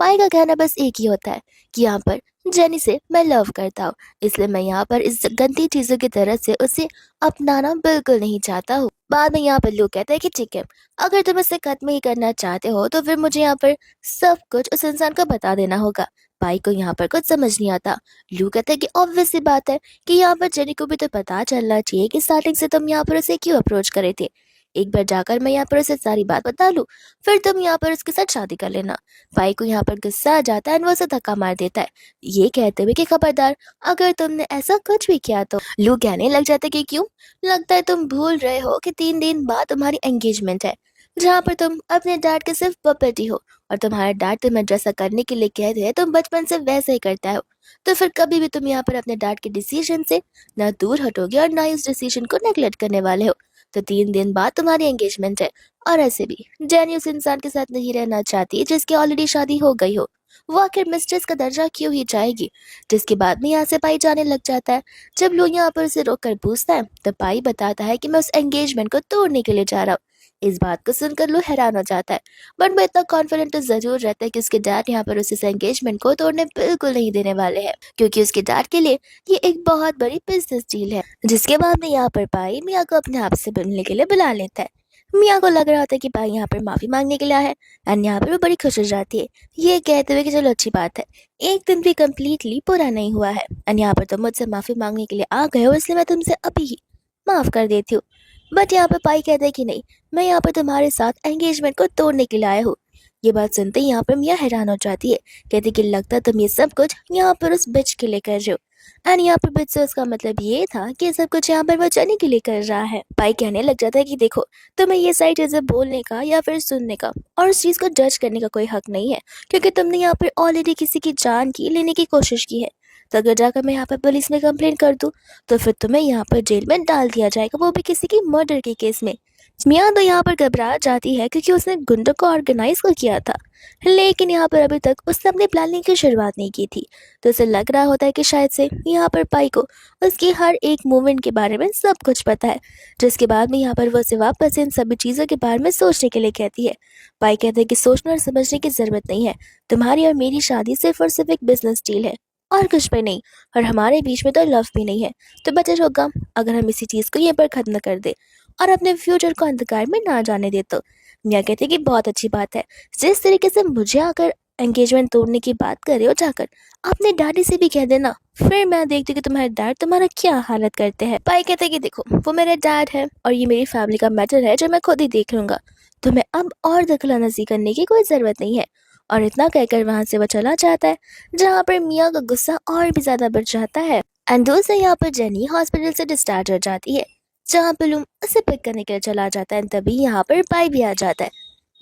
पाई का कहना बस एक ही होता है कि यहाँ पर जेनी से मैं लव करता हूँ, इसलिए मैं यहाँ पर इस गंदी चीजों की तरह से उसे अपनाना बिल्कुल नहीं चाहता हूँ। बाद में यहाँ पर लोग कहते हैं कि ठीक है, अगर तुम इसे खत्म ही करना चाहते हो तो फिर मुझे यहाँ पर सब कुछ उस इंसान को बता देना होगा। पाई को यहाँ पर कुछ समझ नहीं आता। लू कहते हैं कि ऑब्वियस सी बात है कि यहाँ पर जेनी को भी तो पता चलना चाहिए कि स्टार्टिंग से तुम यहाँ पर उसे क्यों अप्रोच करे थे। एक बार जाकर मैं यहाँ पर उसे सारी बात बता लूँ, फिर तुम यहाँ पर उसके साथ शादी कर लेना। पाई को यहाँ पर गुस्सा आ जाता है और वो उसे धक्का मार देता है, ये कहते हुए कि खबरदार अगर तुमने ऐसा कुछ भी किया तो। लू कहने लग जाता है कि क्यों, लगता है तुम भूल रहे हो कि 3 दिन बाद तुम्हारी एंगेजमेंट है, जहाँ पर तुम अपने डैड के सिर्फ पपेट ही हो, और तुम्हारा डैड तुम्हें जैसा करने के लिए कहते हैं तुम बचपन से वैसे ही करता हो। तो फिर कभी भी तुम यहाँ पर अपने डैड के डिसीजन से ना दूर हटोगे और ना ही उस डिसीजन को नेगलेक्ट करने वाले हो। तो 3 दिन बाद तुम्हारी एंगेजमेंट है, और ऐसे भी जेनी उस इंसान के साथ नहीं रहना चाहती जिसकी ऑलरेडी शादी हो गई हो, वो आखिर मिस्ट्रेस का दर्जा क्यों ही चाहेगी। जिसके बाद में यहाँ से पाई जाने लग जाता है। जब लोग यहाँ पर उसे रोक कर पूछता है तो पाई बताता है कि मैं उस एंगेजमेंट को तोड़ने के लिए जा रहा हूँ। इस बात को सुनकर लो हैरान हो जाता है, बट मैं इतना कॉन्फिडेंट तो जरूर रहता है कि उसके डैड यहाँ पर उसे इस एंगेजमेंट को तोड़ने बिल्कुल नहीं देने वाले हैं, क्योंकि उसके डैड के लिए ये एक बहुत बड़ी बिजनेस डील है। जिसके बाद में यहाँ पर पाई मिया को अपने आप से मिलने के लिए बुला लेता है। मिया को लग रहा होता है कि पाई यहाँ पर माफी मांगने के लिए आया है, एंड यहाँ पर वो बड़ी खुश हो जाती है, ये कहते हुए कि चलो अच्छी बात है, एक दिन भी कम्प्लीटली पूरा नहीं हुआ है, एंड यहाँ पर तुम मुझसे माफी मांगने के लिए आ गए हो, इसलिए मैं तुमसे अभी ही माफ कर देती हूँ। बट यहाँ पर पाई कहते हैं कि नहीं, मैं यहाँ पर तुम्हारे साथ एंगेजमेंट को तोड़ने के लिए आया हूँ। ये बात सुनते ही यहाँ पर मिया हैरान हो जाती है, कहती कि लगता है तुम ये सब कुछ यहाँ पर उस बिच के लिए कर रहे हो। एंड यहाँ पर बिच से उसका मतलब ये था कि सब कुछ यहाँ पर वो जेनी के लिए कर रहा है। पाई कहने लग जाता है कि देखो, तुम्हें ये सारी चीजें बोलने का या फिर सुनने का और उस चीज को जज करने का कोई हक नहीं है, क्योंकि तुमने यहाँ पर ऑलरेडी किसी की जान की लेने की कोशिश की है। तो अगर जाकर मैं यहाँ पर पुलिस में कंप्लेन कर दूँ तो फिर तुम्हें यहाँ पर जेल में डाल दिया जाएगा, वो भी किसी की मर्डर के केस में। मियाँ तो यहाँ पर घबरा जाती है क्योंकि उसने गुंडों को ऑर्गेनाइज को किया था, लेकिन यहाँ पर अभी तक उसने अपने प्लानिंग की शुरुआत नहीं की थी। तो उसे लग रहा होता है कि शायद से यहाँ पर पाई को उसकी हर एक मूवमेंट के बारे में सब कुछ पता है। जिसके बाद में यहाँ पर वो उसे वापस इन सभी चीज़ों के बारे में सोचने के लिए कहती है। पाई कहते हैं कि सोचने और समझने की जरूरत नहीं है, तुम्हारी और मेरी शादी सिर्फ और सिर्फ एक बिजनेस डील है और कुछ भी नहीं, और हमारे बीच में तो लव भी नहीं है। तो बेटर होगा अगर हम इसी चीज़ को यहीं पर खत्म कर दे और अपने फ्यूचर को अंधकार में ना जाने दे। तो मियाँ कहते कि बहुत अच्छी बात है, जिस तरीके से मुझे आकर एंगेजमेंट तोड़ने की बात कर रहे हो, जाकर अपने डैडी से भी कह देना, फिर मैं देखती हूँ कि तुम्हारे डैड तुम्हारा क्या हालत करते हैं। पाई कहते हैं कि देखो, वो मेरे डैड है और ये मेरी फैमिली का मैटर है जो मैं खुद ही देख लूंगा, तुम्हें अब और दखलंदाजी करने की कोई ज़रूरत नहीं है। और इतना कहकर वहां से वो चला जाता है, जहाँ पर मियाँ का गुस्सा और भी ज्यादा बढ़ जाता है। एंड दूसरे यहाँ पर जेनी हॉस्पिटल से डिस्चार्ज हो जाती है, जहाँ पर लूम उसे पिक करने के लिए चला जाता है। तभी यहाँ पर पाई भी आ जाता है,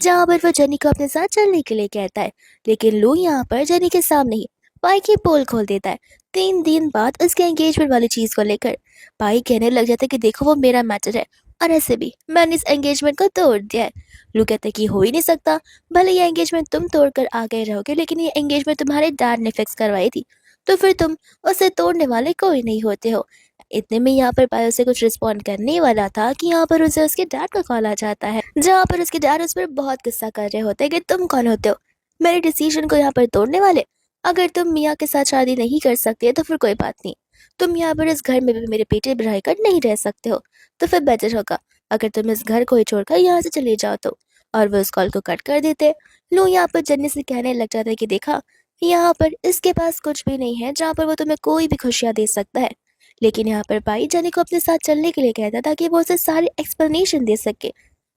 जहाँ पर वो जेनी को अपने साथ चलने के लिए कहता है, लेकिन लू यहाँ पर जेनी के सामने ही पाई की पोल खोल देता है 3 दिन बाद उसके एंगेजमेंट वाली चीज को लेकर। पाई कहने लग जाता है कि देखो, वो मेरा मैटर है और ऐसे भी मैंने इस एंगेजमेंट को तोड़ दिया है। लू कहते कि हो ही नहीं सकता, भले ये एंगेजमेंट तुम तोड़ कर आ गए रहोगे, लेकिन ये एंगेजमेंट तुम्हारे डैड ने फिक्स करवाई थी, तो फिर तुम उसे तोड़ने वाले कोई नहीं होते हो। इतने में यहाँ पर पायो से कुछ रिस्पॉन्ड करने ही वाला था कि यहाँ पर उसे उसके डैड का कॉल आ जाता है, जहाँ पर उसके डैड उस पर बहुत गुस्सा कर रहे होते हैं कि तुम कौन होते हो मेरे डिसीजन को यहाँ पर तोड़ने वाले। अगर तुम मियाँ के साथ शादी नहीं कर सकते तो फिर कोई बात नहीं, तुम यहाँ पर इस घर में भी मेरे पेटे भराई कर नहीं रह सकते हो। तो फिर बेटर होगा अगर तुम इस घर को ही छोड़कर यहाँ से चले जाओ तो। और वो उस कॉल को कट कर देते। लू यहाँ पर जन्नी से कहने लग जाता है कि देखा, यहाँ पर इसके पास कुछ भी नहीं है जहाँ पर वो तुम्हें कोई भी खुशियाँ दे सकता है। लेकिन यहाँ पर भाई जनी को अपने साथ चलने के लिए कहता था कि वो उसे सारी एक्सप्लेनेशन दे सके।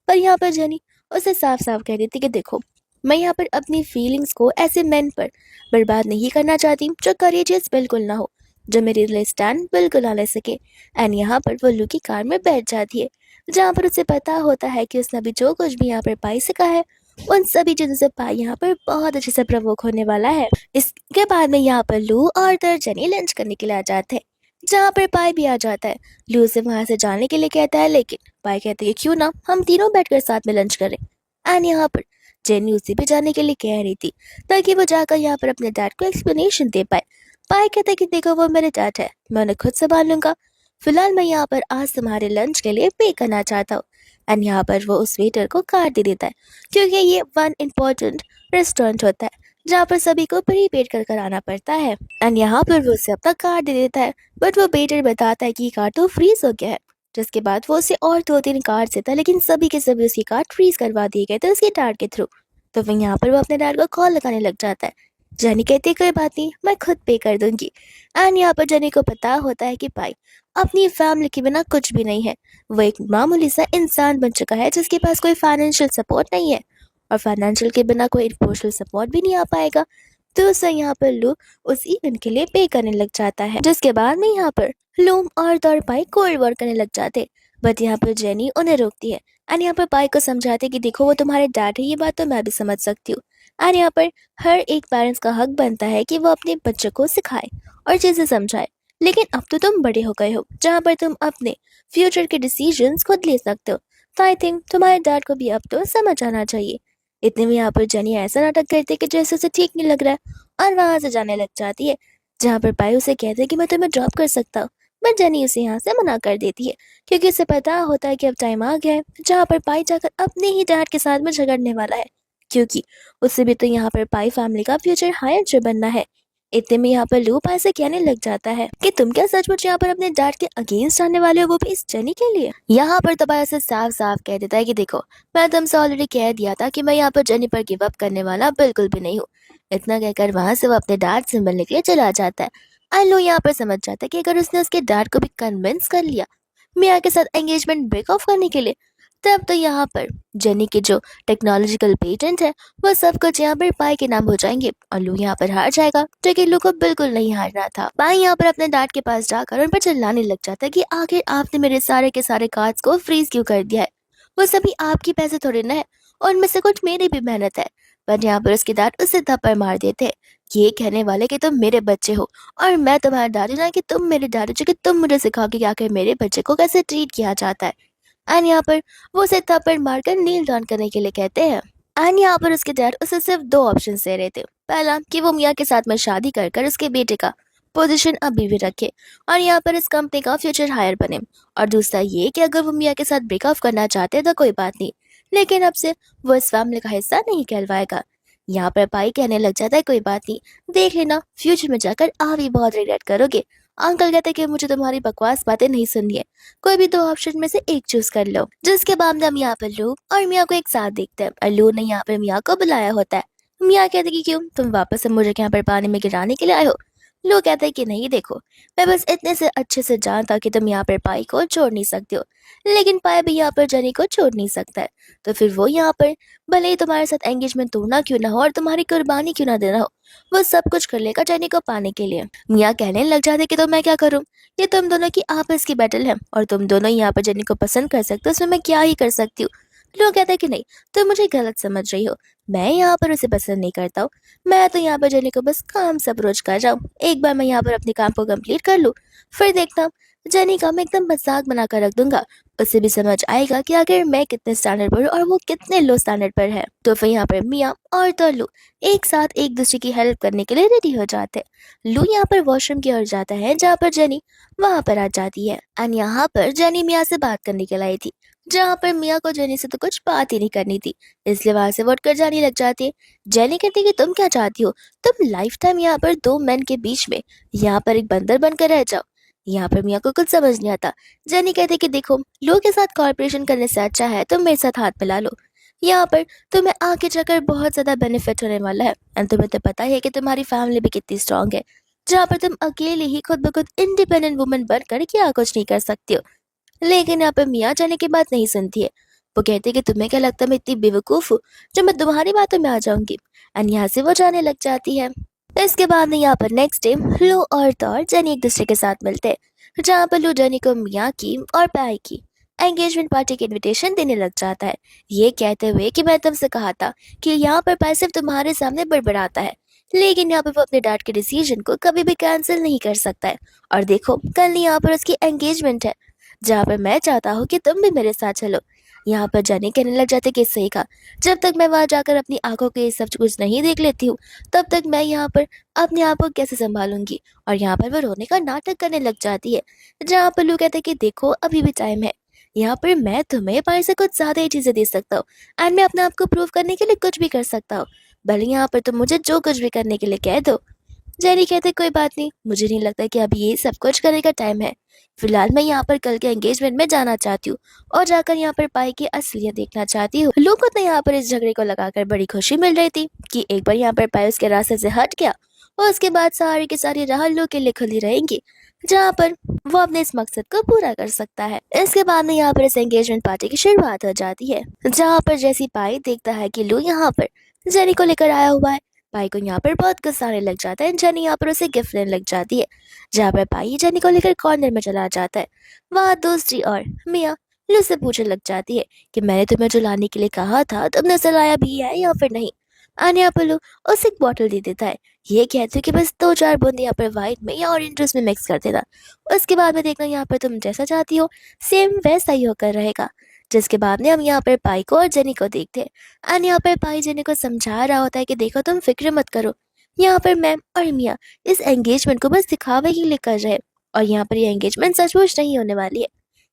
पर यहाँ पर जनी उसे साफ साफ कह देती कि देखो, मैं यहाँ पर अपनी फीलिंग्स को ऐसे मैन पर बर्बाद नहीं करना चाहती जो करेजियस बिल्कुल ना हो, जो मेरे लिए स्टैंड बिल्कुल ना ले सके। एंड यहाँ पर वो लू की कार में बैठ जाती है, जहाँ पर उसे पता होता है कि उसने अभी जो कुछ भी यहाँ पर पाई से कहा है उन सभी चीजों से पाई यहाँ पर बहुत अच्छे से प्रवोक होने वाला है। इसके बाद में यहाँ पर लू और तर्जनी लंच करने के लिए आ जाते हैं, जहाँ पर पाई भी आ जाता है। लू से वहां से जाने के लिए कहता है, लेकिन पाई कहते हैं क्यों ना हम तीनों बैठकर साथ में लंच करें। एंड यहाँ पर जेनी उसे भी जाने के लिए कह रही थी ताकि वो जाकर यहाँ पर अपने डैड को एक्सप्लेनेशन दे पाए। पाई कहता है कि देखो वो मेरे डैड है, मैं उन्हें खुद संभाल लूंगा, फिलहाल मैं यहाँ पर आज तुम्हारे लंच के लिए पे करना चाहता हूँ। एंड यहाँ पर वो उस वेटर को कार्ड दे देता है, क्योंकि ये वन इम्पोर्टेंट रेस्टोरेंट होता है जहाँ पर सभी को प्रीपेड कर कर आना पड़ता है। एंड यहाँ पर वो उसे अपना कार्ड दे देता है, बट वो वेटर बताता है कि ये कार्ड तो फ्रीज हो गया है। जिसके बाद वो उसे और 2-3 कार्ड देता है, लेकिन सभी के सभी उसकी कार्ड फ्रीज करवा दिए गए थे उसके डैड के थ्रू। तो फिर यहाँ पर वो अपने डैड को कॉल लगाने लग जाता है। जेनी कहती है कोई बात नहीं, मैं खुद पे कर दूंगी। एंड यहाँ पर जेनी को पता होता है कि भाई अपनी फैमिली के बिना कुछ भी नहीं है। वो एक मामूली सा इंसान बन चुका है जिसके पास कोई फाइनेंशियल सपोर्ट नहीं है, और फाइनेंशियल के बिना कोई इमोशनल सपोर्ट भी नहीं आ पाएगा। तो उसे यहाँ पर लू उस इवेंट के लिए पे करने लग जाता है, जिसके बाद में यहाँ पर लूम और दौड़ पाई कोल्ड वॉर करने लग जाते। बट यहाँ पर जेनी उन्हें रोकती है एंड यहाँ पर पाई को समझाते कि देखो वो तुम्हारे डैड है, ये बात तो मैं भी समझ सकती हूँ। एंड यहाँ पर हर एक पेरेंट्स का हक बनता है कि वो अपने बच्चों को सिखाए और चीजें समझाए। लेकिन अब तो तुम बड़े हो गए हो जहाँ पर तुम अपने फ्यूचर के डिसीजंस खुद ले सकते हो। तो आई थिंक तुम्हारे डैड को भी अब तो समझ आना चाहिए। इतने में यहाँ पर जेनी ऐसा नाटक करती है कि जैसे उसे ठीक नहीं लग रहा है और वहां से जाने लग जाती है, जहाँ पर पाई उसे कहते हैं कि मैं तुम्हें ड्रॉप कर सकता हूँ। बट जेनी उसे यहाँ से मना कर देती है, क्योंकि उसे पता होता है कि अब टाइम आ गया है जहाँ पर पाई जाकर अपने ही डैड के साथ में झगड़ने वाला है, क्योंकि उसे भी तो यहाँ पर पाई फैमिली का फ्यूचर हायर बनना है। इतने में यहाँ पर लू पाई से कहने लग जाता है कि तुम क्या सचमुच यहाँ पर अपने डैड के अगेंस्ट आने वाले हो, वो भी इस जेनी के लिए। यहाँ पर तबाया से साफ साफ कह देता है कि देखो, मैं तुमसे ऑलरेडी कह दिया था कि मैं यहाँ पर जेनी पर गिव अप करने वाला बिल्कुल भी नहीं हूँ। इतना कहकर वहां से वो अपने डैड से मिलने के लिए चला जाता है। लो यहाँ पर समझ जाता है कि अगर उसने उसके डैड को भी कन्विंस कर लिया मिया के साथ एंगेजमेंट ब्रेक ऑफ करने के लिए, तब तो यहाँ पर जेनी के जो टेक्नोलॉजिकल पेटेंट है वो सब कुछ यहाँ पर पाई के नाम हो जाएंगे और लू यहाँ पर हार जाएगा, जो कि लू को बिल्कुल नहीं हारना था। पाई यहाँ पर अपने डैड के पास जाकर उन पर चिल्लाने लग जाता है कि आखिर आपने मेरे सारे के सारे कार्ड्स को फ्रीज क्यों कर दिया है, वो सभी आपकी पैसे थोड़े ना है और उनमें से कुछ मेरी भी मेहनत है। पर यहाँ पर उसके डैड उसे थप्पड़ मार देते हैं, ये कहने वाले कि तुम मेरे बच्चे हो और मैं तुम्हारा डैडी, ना कि तुम मेरे डैडी, जो कि तुम मुझे सिखाओगे कि आखिर मेरे बच्चे को कैसे ट्रीट किया जाता है। एंड यहाँ पर वो उसे थप्पड़ मारकर नील डाउन करने के लिए कहते हैं। एंड यहाँ पर उसके डैड उसे सिर्फ 2 ऑप्शन दे रहे थे, पहला कि वो मियाँ के साथ में शादी कर कर उसके बेटे का पोजीशन अभी भी रखे और यहाँ पर इस कंपनी का फ्यूचर हायर बने, और दूसरा ये कि अगर वो मियाँ के साथ ब्रेकअप करना चाहते हैं तो कोई बात नहीं, लेकिन अब से वो इस फैमिली का हिस्सा नहीं कहलवाएगा। यहाँ पर पाई कहने लग जाता है कोई बात नहीं, देख लेना फ्यूचर में जाकर आप भी बहुत रिग्रेट करोगे। अंकल कहते कि मुझे तुम्हारी बकवास बातें नहीं सुननी है, कोई भी 2 ऑप्शन में से एक चूज कर लो। जिसके बाद में हम यहाँ पर लू और मियाँ को एक साथ देखते हैं और लू ने यहाँ पर मियाँ को बुलाया होता है। मियाँ कहते कि क्यों तुम वापस से मुझे यहाँ पर पानी में गिराने के लिए आए हो। लू कहता है कि नहीं देखो, मैं बस इतने से अच्छे से जानता कि तुम यहाँ पर पाई को छोड़ नहीं सकते हो, लेकिन पाई भी यहाँ पर जनी को छोड़ नहीं सकता है। तो फिर वो यहाँ पर भले ही तुम्हारे साथ एंगेजमेंट तोड़ना क्यों ना हो और तुम्हारी कुर्बानी क्यों ना देना हो, वो सब कुछ कर लेगा जनी को पाने के लिए। मियाँ कहने लग जाते कि तो मैं क्या करूँ, ये तुम दोनों की आपस की बैटल है और तुम दोनों यहाँ पर जनी को पसंद कर सकते हो, उसमें मैं क्या ही कर सकती हूँ। लोग कहते हैं कि नहीं, तुम मुझे गलत समझ रही हो, मैं यहाँ पर उसे पसंद नहीं करता हूँ, मैं तो यहाँ पर जनी को बस काम से अप्रोच कर रहा हूँ। एक बार मैं यहाँ पर अपने काम को कंप्लीट कर लूँ, फिर देखता जेनी का मैं एकदम मजाक बनाकर रख दूंगा। उसे भी समझ आएगा कि आखिर मैं कितने स्टैंडर्ड पर हूँ और वो कितने लो स्टैंडर्ड पर है। तो फिर यहाँ पर मिया और तोलू एक साथ एक दूसरे की हेल्प करने के लिए रेडी हो जाते हैं। लू यहाँ पर वॉशरूम की ओर जाता है जहाँ पर जेनी वहां पर आ जाती है। एंड यहाँ पर जेनी मिया से बात करने के लिए आई थी, जहाँ पर मिया को जेनी से तो कुछ बात ही नहीं करनी थी, इसलिए वहां से उठ कर जाने लग जाती है। जेनी कहती है कि तुम क्या चाहती हो, तुम लाइफ टाइम यहाँ पर दो मैन के बीच में यहाँ पर एक बंदर बनकर रह जाओ। यहाँ पर मिया को कुछ समझ नहीं आता। जेनी कहती है कि देखो, लोगों के साथ कॉर्पोरेशन करने से अच्छा है तुम मेरे साथ हाथ मिला लो। यहाँ पर तुम्हें आगे जाकर बहुत ज्यादा बेनिफिट होने वाला है। एंड तुम्हें तो पता ही है कि तुम्हारी फैमिली भी कितनी स्ट्रांग है, जहाँ पर तुम अकेले ही खुद ब खुद इंडिपेंडेंट वुमन बनकर क्या कुछ नहीं कर सकती हो। लेकिन यहाँ पे मियाँ जाने की बात नहीं सुनती है। वो कहती है कि तुम्हें क्या लगता है मैं इतनी बेवकूफ हूँ जो मैं तुम्हारी बातों में आ जाऊंगी। एंड यहाँ से वो जाने लग जाती है। इसके बाद में यहाँ पर नेक्स्ट डे लू और तौर जेनी एक दूसरे के साथ मिलते हैं, जहाँ पर लू जेनी को मियाँ की और पाई की एंगेजमेंट पार्टी की इनविटेशन देने लग जाता है, ये कहते हुए कि मैं तुमसे कहा था कि यहाँ पर पाई सिर्फ तुम्हारे सामने बड़बड़ाता है, लेकिन यहाँ पर वो अपने डैड के डिसीजन को कभी भी कैंसिल नहीं कर सकता है। और देखो, कल यहाँ पर उसकी एंगेजमेंट है, जहाँ पर मैं चाहता हूँ कि तुम भी मेरे साथ चलो। यहाँ पर जाने कहने लग जाते कि सही कहा, जब तक मैं वहां जाकर अपनी आंखों के ये सब कुछ नहीं देख लेती हूँ तब तक मैं यहाँ पर अपने आप को कैसे संभालूंगी। और यहाँ पर वो रोने का नाटक करने लग जाती है, जहाँ पर लोग कहते हैं कि देखो अभी भी टाइम है, यहाँ पर मैं तुम्हें पाई से कुछ ज्यादा ही चीजें दे सकता हूँ एंड मैं अपने आप को प्रूव करने के लिए कुछ भी कर सकता हूँ, भले यहाँ पर तुम मुझे जो कुछ भी करने के लिए कह दो। जेरी कहते कोई बात नहीं, मुझे नहीं लगता कि अभी ये सब कुछ करने का टाइम है। फिलहाल मैं यहाँ पर कल के एंगेजमेंट में जाना चाहती हूँ और जाकर यहाँ पर पाई की असलियत देखना चाहती हूँ। लोगों को तो यहाँ पर इस झगड़े को लगाकर बड़ी खुशी मिल रही थी कि एक बार यहाँ पर पाई उसके रास्ते से हट गया और उसके बाद सारी की सारी राह लू के लिए खुली रहेंगी, जहाँ पर वो अपने इस मकसद को पूरा कर सकता है। इसके बाद में यहाँ पर इस एंगेजमेंट पार्टी की शुरुआत हो जाती है, जहाँ पर जैसी पाई देखता है कि लू यहाँ पर जेनी को लेकर आया हुआ है, पाई को यहाँ पर बहुत गुस्सा आने लग जाता है। जेनी यहाँ पर उसे गिफ्ट देने लग जाती है, जहाँ पर पाई जेनी को लेकर कॉर्नर में चला जाता है। वहाँ दूसरी ओर मिया लू से पूछने लग जाती है कि मैंने तुम्हें जो लाने के लिए कहा था तुमने उसे लाया भी है या फिर नहीं। आने यहाँ पर लू उसे एक बॉटल दे देता है, ये कहते हो कि बस दो चार बूंद यहाँ पर वाइट में या ऑरेंज जूस में मिक्स कर देना, उसके बाद में देखना यहाँ पर तुम जैसा चाहती हो सेम वैसा ही होकर रहेगा। जिसके बाद में हम यहाँ पर पाई को और जेनी को देखते हैं एंड यहाँ पर पाई जेनी को समझा रहा होता है कि देखो तुम फिक्र मत करो, यहाँ पर मैम और मियाँ इस एंगेजमेंट को बस दिखावे के लिए कर रहे हैं और यहाँ पर ये एंगेजमेंट सचमुच नहीं होने वाली है।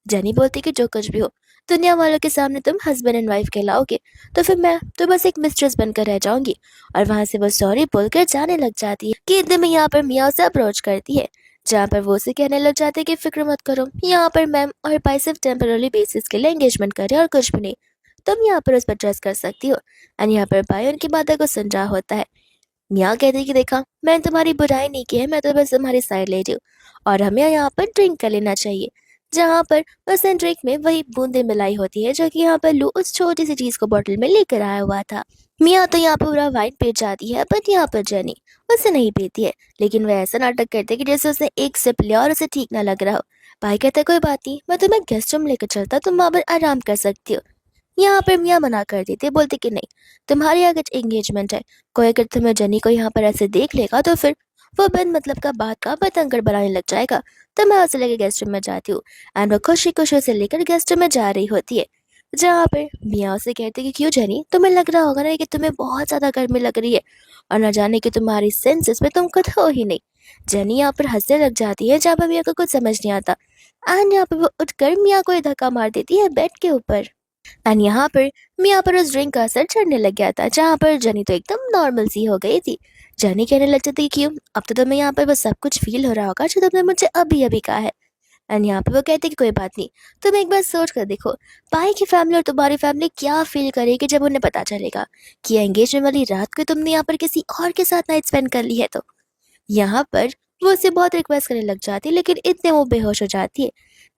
जेनी बोलती कि जो कुछ भी हो दुनिया वालों के सामने तुम हस्बैंड एंड वाइफ कहलाओगे, तो फिर मैं तो बस एक मिस्ट्रेस बनकर रह जाऊंगी। और वहां से वो सॉरी बोलकर जाने लग जाती है कि इतने में यहाँ पर मियाँ उसे अप्रोच करती है, जहाँ पर वो उसे कहने लग जाते हैं कि फिक्र मत करो, यहाँ पर मैम और पाई सिर्फ टेम्पररी बेसिस के लिए एंगेजमेंट कर रहे हैं और कुछ भी नहीं, तुम यहाँ पर उस पर ट्रस्ट कर सकती हो। एंड यहाँ पर पाई उनकी बातों को सुन रहा होता है। मियाँ कहती है कि देखा, मैंने तुम्हारी बुराई नहीं की है, मैं तो बस तुम्हारी साइड ले रही हूँ और हमें यहाँ पर ड्रिंक कर लेना चाहिए, जहाँ पर उसने ड्रिंक में वही बूंदे मिलाई होती है जो कि यहाँ पर लू उस छोटी सी चीज को बोतल में लेकर आया हुआ था। मियाँ तो यहाँ पर पूरा वाइन पी जाती है, बट यहाँ पर जेनी उसे नहीं पीती है, लेकिन वह ऐसा नाटक करते है कि जैसे उसने एक सिप लिया और उसे ठीक ना लग रहा हो। भाई कहता है कोई बात नहीं, मैं तुम्हें गेस्ट रूम लेकर चलता, तुम वहाँ पर आराम कर सकती हो। यहाँ पर मियाँ मना कर देते, बोलते कि नहीं, तुम्हारी आगे एंगेजमेंट है, कोई अगर तुम्हें जेनी को यहाँ पर ऐसे देख लेगा तो फिर वो बिन मतलब का बात का पतंगड़ बनाने लग जाएगा। तो मैं उसे लेकर गेस्ट रूम में जाती हूँ एंड वो खुशी खुशी उसे लेकर गेस्ट रूम में जा रही होती है, जहाँ पर मियाँ उसे कहते कि क्यों जेनी, तुम्हें लग रहा होगा ना कि तुम्हें बहुत ज्यादा गर्मी लग रही है और न जाने कि तुम्हारी सेंसेस में तुम खुद हो ही नहीं। जेनी यहाँ पर हंसने लग जाती है, जहाँ पर मियाँ को कुछ समझ नहीं आता एंड यहाँ पर वो उठकर मियाँ को एक धक्का मार देती है बेड के ऊपर। एंड यहाँ पर मियाँ पर उस ड्रिंक का असर चढ़ने लग गया था, जहाँ पर जनी तो एकदम नॉर्मल सी हो गई थी। जनी कहने लग जाती क्यों, अब तो तुम्हें यहाँ पर बस सब कुछ फील हो रहा होगा जो तुमने मुझे अभी अभी कहा है। एंड यहाँ पे वो कहते कि कोई बात नहीं, तुम एक बार सोच कर देखो, पाई की फैमिली और तुम्हारी फैमिली क्या फील करेगी जब उन्हें पता चलेगा कि एंगेजमेंट वाली रात को तुमने यहाँ पर किसी और के साथ नाइट स्पेंड कर ली है। तो यहाँ पर वो उससे बहुत रिक्वेस्ट करने लग जाती है, लेकिन इतने वो बेहोश हो जाती है।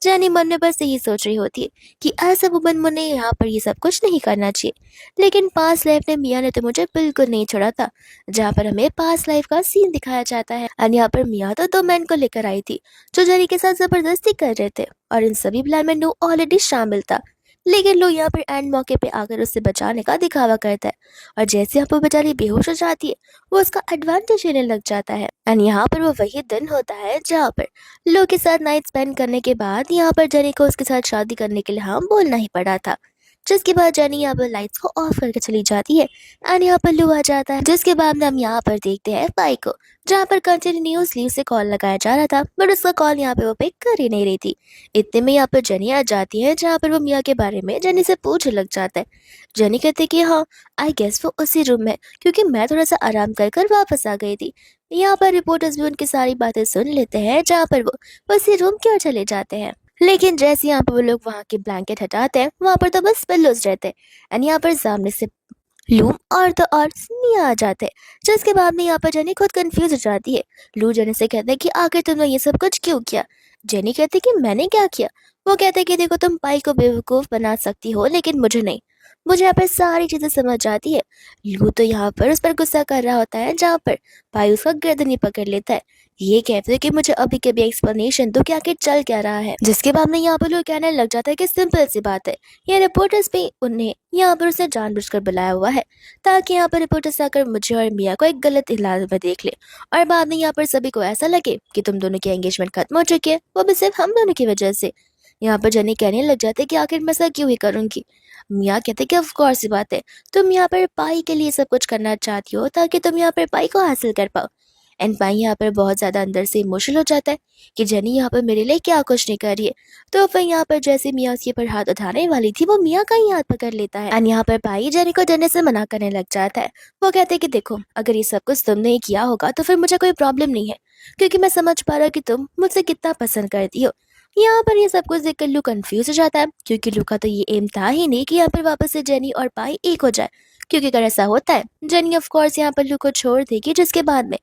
जैनी मन में बस यही सोच रही होती है कि ऐसा वुमन मुझे यहाँ पर ये सब कुछ नहीं करना चाहिए, लेकिन पास्ट लाइफ में मियाँ ने तो मुझे बिल्कुल नहीं छोड़ा था, जहाँ पर हमें पास्ट लाइफ का सीन दिखाया जाता है। और यहाँ पर मियाँ तो दो मैन को लेकर आई थी जो जेनी के साथ जबरदस्ती कर रहे थे और इन सभी प्लान में नू ऑलरेडी शामिल था। लेकिन लोग यहाँ पर एंड मौके पे आकर उससे बचाने का दिखावा करता है, और जैसे यहाँ पर बेचारी बेहोश हो जाती है वो उसका एडवांटेज लेने लग जाता है। एंड यहाँ पर वो वही दिन होता है जहाँ पर लोग के साथ नाइट स्पेंड करने के बाद यहाँ पर जेनी को उसके साथ शादी करने के लिए हाँ बोलना ही पड़ा था। जिसके बाद जेनी यहाँ पर लाइट्स को ऑफ करके चली जाती है एंड यहाँ पर लू आ जाता है। जिसके बाद में हम यहाँ पर देखते हैं पाई को, जहाँ पर कंटिन्यूसली उसे कॉल लगाया जा रहा था बट उसका कॉल यहाँ पे वो पिक कर ही नहीं रही थी। इतने में यहाँ पर जेनी आ जाती है, जहाँ पर वो मिया के बारे में जेनी से पूछने लग जाता है। जेनी कहती है कि हाँ आई गेस वो उसी रूम में, क्योंकि मैं थोड़ा सा आराम कर कर वापस आ गई थी। यहाँ पर रिपोर्टर्स भी उनकी सारी बातें सुन लेते हैं, जहाँ पर वो उसी रूम की ओर चले जाते हैं। लेकिन जैसे यहाँ पर वो लोग वहाँ के ब्लैंकेट हटाते हैं वहाँ पर तो बस पिल्लोज रहते हैं एंड यहाँ पर सामने से लू और तो और मिया आ जाते हैं। जिसके बाद में यहाँ पर जेनी खुद कंफ्यूज हो जाती है। लू जेनी से कहते हैं कि आखिर तुमने ये सब कुछ क्यों किया। जेनी कहती कि मैंने क्या किया। वो कहते हैं कि देखो तुम पाई को बेवकूफ बना सकती हो लेकिन मुझे नहीं। मुझे यहाँ पर सारी चीजें समझ आती है। लू तो यहाँ पर उस पर गुस्सा कर रहा होता है, जहाँ पर पाई उसका गर्दन ही पकड़ लेता है। ये कहते हैं कि मुझे अभी के भी एक्सप्लेनेशन दो कि आखिर चल क्या रहा है। जिसके बाद में यहाँ पर लोग कहने लग जाता है कि सिंपल सी बात है, ये रिपोर्टर्स भी उन्हें यहाँ पर उसे जानबूझकर बुलाया हुआ है ताकि यहाँ पर रिपोर्टर्स आकर मुझे और मिया को एक गलत इलाज में देख ले और बाद में यहाँ पर सभी को ऐसा लगे कि तुम दोनों की एंगेजमेंट खत्म हो चुकी है, वो भी सिर्फ हम दोनों की वजह से। यहाँ पर जनी कहने लग जाते कि आखिर मैं ऐसा क्यों ही करूंगी। मिया कहते कि ऑफ कोर्स सी बात है, तुम यहाँ पर पाई के लिए सब कुछ करना चाहती हो ताकि तुम यहाँ पर पाई को हासिल कर पाओ। एंड पाई यहाँ पर बहुत ज्यादा अंदर से इमोशनल हो जाता है कि जेनी यहाँ पर मेरे लिए क्या कुछ नहीं कर रही है। तो फिर यहाँ पर जैसे मिया उसके पर हाथ उठाने वाली थी वो मिया का ही हाथ पकड़ लेता है एंड यहाँ पर पाई जेनी को डरने से मना करने लग जाता है। वो कहते हैं कि देखो अगर ये सब कुछ तुमने ही किया होगा तो फिर मुझे कोई प्रॉब्लम नहीं है, क्योंकि मैं समझ पा रहा हूँ कि तुम मुझसे कितना पसंद करती हो। यहाँ पर ये सब कुछ देखकर लू कंफ्यूज हो जाता है, क्योंकि लू का तो ये एम था ही नहीं कि यहाँ पर वापस से जेनी और पाई एक हो जाए, क्योंकि अगर ऐसा होता है जेनी ऑफ कोर्स यहाँ पर लू को छोड़ देगी, जिसके बाद में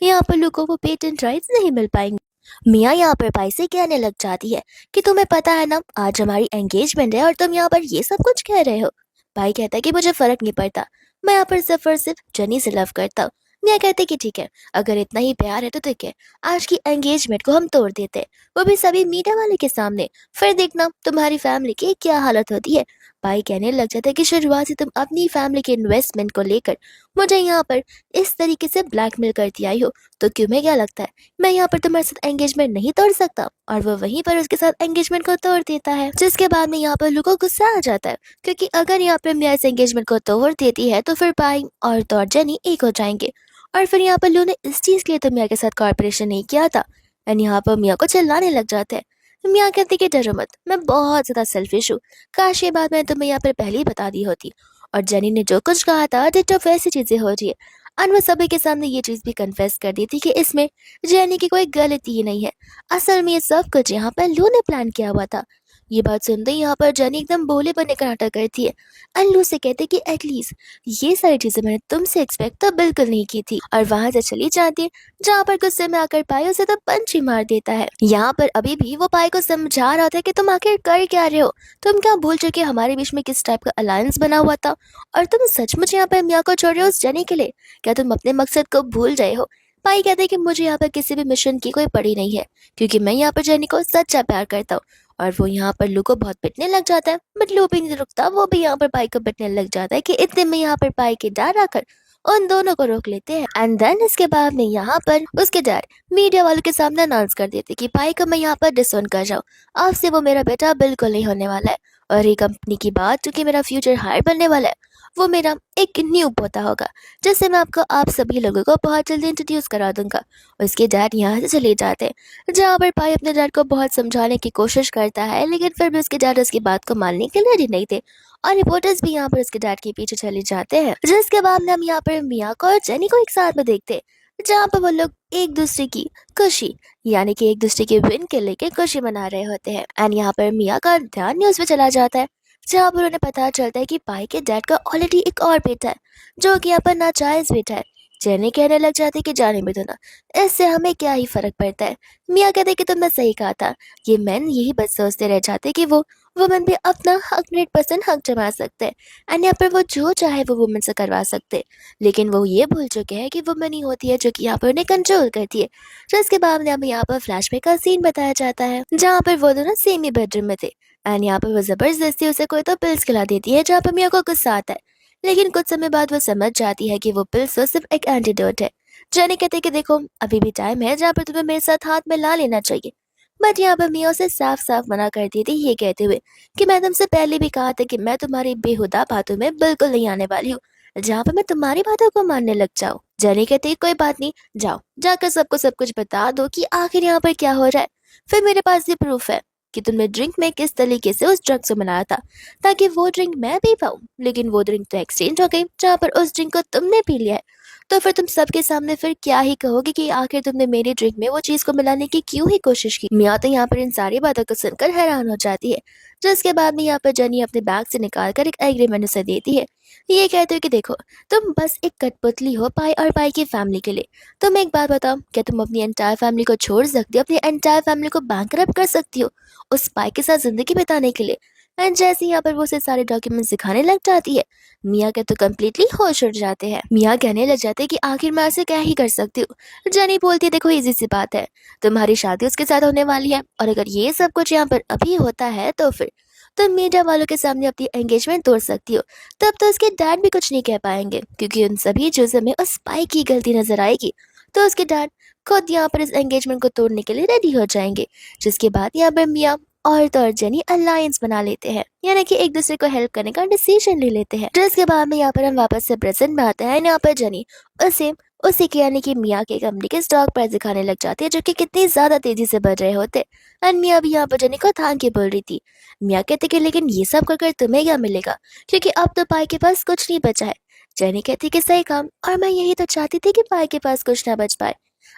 यहाँ पर लू को वो पेटेंट राइट्स नहीं मिल पाएंगे। मिया यहाँ पर पाई से कहने लग जाती है कि तुम्हें पता है ना आज हमारी एंगेजमेंट है और तुम यहाँ पर ये सब कुछ कह रहे हो। पाई कहता है कि मुझे फर्क नहीं पड़ता, मैं यहाँ पर सिर्फ और सिर्फ जनी से लव करता हूँ। मिया कहते कि ठीक है, अगर इतना ही प्यार है तो ठीक है, आज की एंगेजमेंट को हम तोड़ देते हैं, वो भी सभी मीडिया वाले के सामने, फिर देखना तुम्हारी फैमिली की क्या हालत होती है। पाई कहने लग जाता है कि शुरुआत से तुम अपनी फैमिली के इन्वेस्टमेंट को लेकर मुझे यहाँ पर इस तरीके से ब्लैकमेल करती आई हो, तो तुम्हें क्या लगता है मैं यहाँ पर तुम्हारे साथ एंगेजमेंट नहीं तोड़ सकता। और वो वहीं पर उसके साथ एंगेजमेंट को तोड़ देता है। जिसके बाद में यहाँ पर लू को गुस्सा आ जाता है, क्योंकि अगर यहाँ पर मिया इस एंगेजमेंट को तोड़ देती है तो फिर पाई और तो और जेनी एक हो जाएंगे, और फिर यहाँ पर लू ने इस चीज के लिए तो मिया के साथ कॉर्पोरेशन नहीं किया था। एंड यहाँ पर मिया को चिल्लाने लग जाते हैं। मिया कहते कि डरो मत, मैं बहुत ज्यादा सेल्फिश हूँ, काश ये बात मैं तुम्हें यहाँ पर पहले ही बता दी होती। और जेनी ने जो कुछ कहा था डिटो वैसी चीजें हो रही है। और वो सभी के सामने ये चीज भी कन्फेस कर दी थी कि इसमें जेनी की कोई गलती ही नहीं है, असल में ये सब कुछ यहाँ पर लू ने प्लान किया हुआ था। ये बात सुनते ही यहाँ पर जेनी एकदम भोले बनने का नाटक करती है एंड लू से कहते कि एटलीस्ट ये सारी चीजें मैंने तुमसे एक्सपेक्ट तो बिल्कुल नहीं की थी, और वहां से चली जाती है, जहाँ पर गुस्से में आकर पाई उसे तो पंच ही मार देता है। यहाँ पर अभी भी वो पाई को समझा रहा था कि तुम आखिर कर क्या रहे हो, तुम क्या भूल चुके हमारे बीच में किस टाइप का अलायंस बना हुआ था, और तुम सचमुच यहाँ पर मिया को छोड़ रहे हो उस जेनी के लिए, क्या तुम अपने मकसद को भूल गए हो। पाई कहते हैं कि मुझे यहाँ पर किसी भी मिशन की कोई पड़ी नहीं है, क्योंकि मैं यहाँ पर जेनी को सच्चा प्यार करता हूँ। और वो यहाँ पर लू को बहुत पिटने लग जाता है, बट लू भी नहीं रुकता, वो भी यहाँ पर पाई को पिटने लग जाता है कि इतने में यहाँ पर पाई के डैड आकर उन दोनों को रोक लेते हैं। एंड देन इसके बाद में यहाँ पर उसके डैड मीडिया वालों के सामने अनाउंस कर देते कि पाई को मैं यहाँ पर डिसोन कर जाऊँ, आपसे वो मेरा बेटा बिल्कुल नहीं होने वाला है, और ये कंपनी की बात चूंकि मेरा फ्यूचर हायर बनने वाला है, वो मेरा एक न्यू पोता होगा, जिससे मैं आपको आप सभी लोगों को बहुत जल्दी इंट्रोड्यूस करा दूंगा। उसके डैड यहाँ से चले जाते हैं, जहाँ पर पाई अपने डैड को बहुत समझाने की कोशिश करता है, लेकिन फिर भी उसके डैड उसकी बात को मानने के लिए रेडी नहीं थे, और रिपोर्टर्स भी यहाँ पर उसके डैड के पीछे चले जाते हैं। जिसके बाद में हम यहाँ पर मिया को और जेनी को एक साथ में देखते हैं, जहाँ पर वो लोग एक दूसरे की खुशी यानी कि एक दूसरे के विन के लेके खुशी मना रहे होते हैं। एंड यहाँ पर मिया का ध्यान न्यूज पे चला जाता है, जहाँ पर उन्हें पता चलता है कि पाई के डैड का ऑलरेडी एक और बेटा है, जो कि यहाँ पर नाजायज बेटा है। जेनी कहने लग जाती है कि जाने भी दो ना, इससे हमें क्या ही फर्क पड़ता है। मिया कहते कि तुमने सही कहा था, ये मैन यही बस सोचते रह जाते कि वो वुमेन भी अपना 100% हक जमा सकते हैं, एंड यहाँ पर वो जो चाहे वो वुमेन से करवा सकते हैं, लेकिन वो ये भूल चुके हैं कि वुमेन ही होती है जो कि यहाँ पर उन्हें कंट्रोल करती है। जिसके बाद में हमें यहाँ पर फ्लैशबैक का सीन बताया जाता है, जहाँ पर वो दोनों सेम ही बेडरूम में थे, एंड यहाँ पर वो जबरदस्ती उसे कोई तो पिल्स खिला देती है, जहाँ पर मिया को गुस्सा आता है। लेकिन कुछ समय बाद वो समझ जाती है कि वो पिल्स तो सिर्फ एक एंटीडोट है। जेनी कहती है कि देखो, अभी भी टाइम है जहाँ पर तुम्हें मेरे साथ हाथ में ला लेना चाहिए। बट यहाँ पर मिया उसे साफ साफ मना कर दी थी, ये कहते हुए कि मैं तुमसे पहले भी कहा था कि मैं तुम्हारी बेहुदा बातों में बिल्कुल नहीं आने वाली हूँ, जहाँ पर मैं तुम्हारी बातों को मानने लग जाऊँ। जेनी कहती है कोई बात नहीं, जाओ जाकर सबको सब कुछ बता दो कि आखिर यहाँ पर क्या हो रहा है। फिर मेरे पास भी प्रूफ है कि तुमने ड्रिंक में किस तरीके से उस ड्रग से बनाया था ताकि वो ड्रिंक मैं पी पाऊँ। लेकिन वो ड्रिंक तो एक्सचेंज हो गई, जहाँ पर उस ड्रिंक को तुमने पी लिया है। तो फिर तुम सबके सामने फिर क्या ही कहोगे कि आखिर तुमने मेरी ड्रिंक में वो चीज को मिलाने की क्यों ही कोशिश की। मिया तो यहाँ पर इन सारी बातों को सुनकर हैरान हो जाती है, जिसके बाद में यहाँ पर जेनी अपने बैग से निकाल कर एक एग्रीमेंट उसे देती है। ये कहते हो कि देखो, तुम बस एक कठपुतली हो पाई और पाई की फैमिली के लिए। तुम एक बात बताओ, क्या तुम अपनी एंटायर फैमिली को छोड़ सकती हो, अपनी एंटायर फैमिली को बैंकरप्ट कर सकती हो उस पाई के साथ जिंदगी बिताने के लिए? एंड जैसे ही यहाँ पर वो उसे सारे डॉक्यूमेंट्स दिखाने लग जाती है, मिया के तो कम्प्लीटली होश उड़ जाते हैं। मिया कहने लग जाते हैं कि आखिर मैं ऐसे क्या ही कर सकती हूँ। जेनी बोलती है देखो, इजी सी बात है, तुम्हारी शादी उसके साथ होने वाली है, और अगर ये सब कुछ यहाँ पर अभी होता है तो फिर तुम मीडिया वालों के सामने अपनी एंगेजमेंट तोड़ सकती हो। तब तो उसके डैड भी कुछ नहीं कह पाएंगे, क्योंकि उन सभी चीजों में उस स्पाई की गलती नजर आएगी। तो उसके डैड खुद यहाँ पर इस एंगेजमेंट को तोड़ने के लिए रेडी हो जाएंगे, जिसके बाद यहाँ पर मिया और जेनी अलायंस बना लेते हैं, यानी कि एक दूसरे को हेल्प करने का डिसीजन ले लेते हैं। जिसके बाद में यहाँ पर हम वापस से प्रेजेंट में आते हैं। यहाँ पर जेनी उसे उसी के यानी कि मिया के कंपनी के स्टॉक प्राइस दिखाने लग जाती है, जो कि कितनी ज्यादा तेजी से बढ़ रहे होते। एंड मिया भी यहाँ पर जेनी को थैंक यू बोल रही थी। मिया कहते कि लेकिन ये सब कर तुम्हें क्या मिलेगा, क्योंकि अब तो पाई के पास कुछ नहीं बचा है। जेनी कहती कि सही काम, और मैं यही तो चाहती थी कि पाई के पास कुछ ना बच पाए।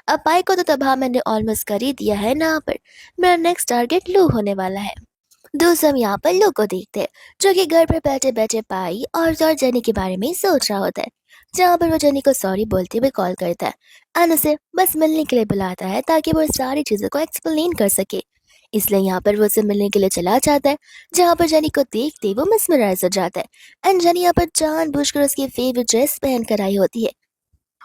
अब पाई को तो तबाह मैंने ऑलमोस्ट कर ही दिया है ना, पर मेरा नेक्स्ट टारगेट लू होने वाला है। दूसरा हम यहाँ पर लू को देखते हैं, जो कि घर पर बैठे बैठे पाई और जेनी के बारे में सोच रहा होता है। जहाँ पर वो जेनी को सॉरी बोलते हुए कॉल करता है एंड उसे बस मिलने के लिए बुलाता है, ताकि वो सारी चीजों को एक्सप्लेन कर सके। इसलिए यहाँ पर वो उसे मिलने के लिए चला जाता है, जहाँ पर जेनी को देखते ही वो मिसमराइज हो जाता है। एंड जेनी यहाँ पर जानबूझकर उसकी फेवरेट ड्रेस पहन कर आई होती है,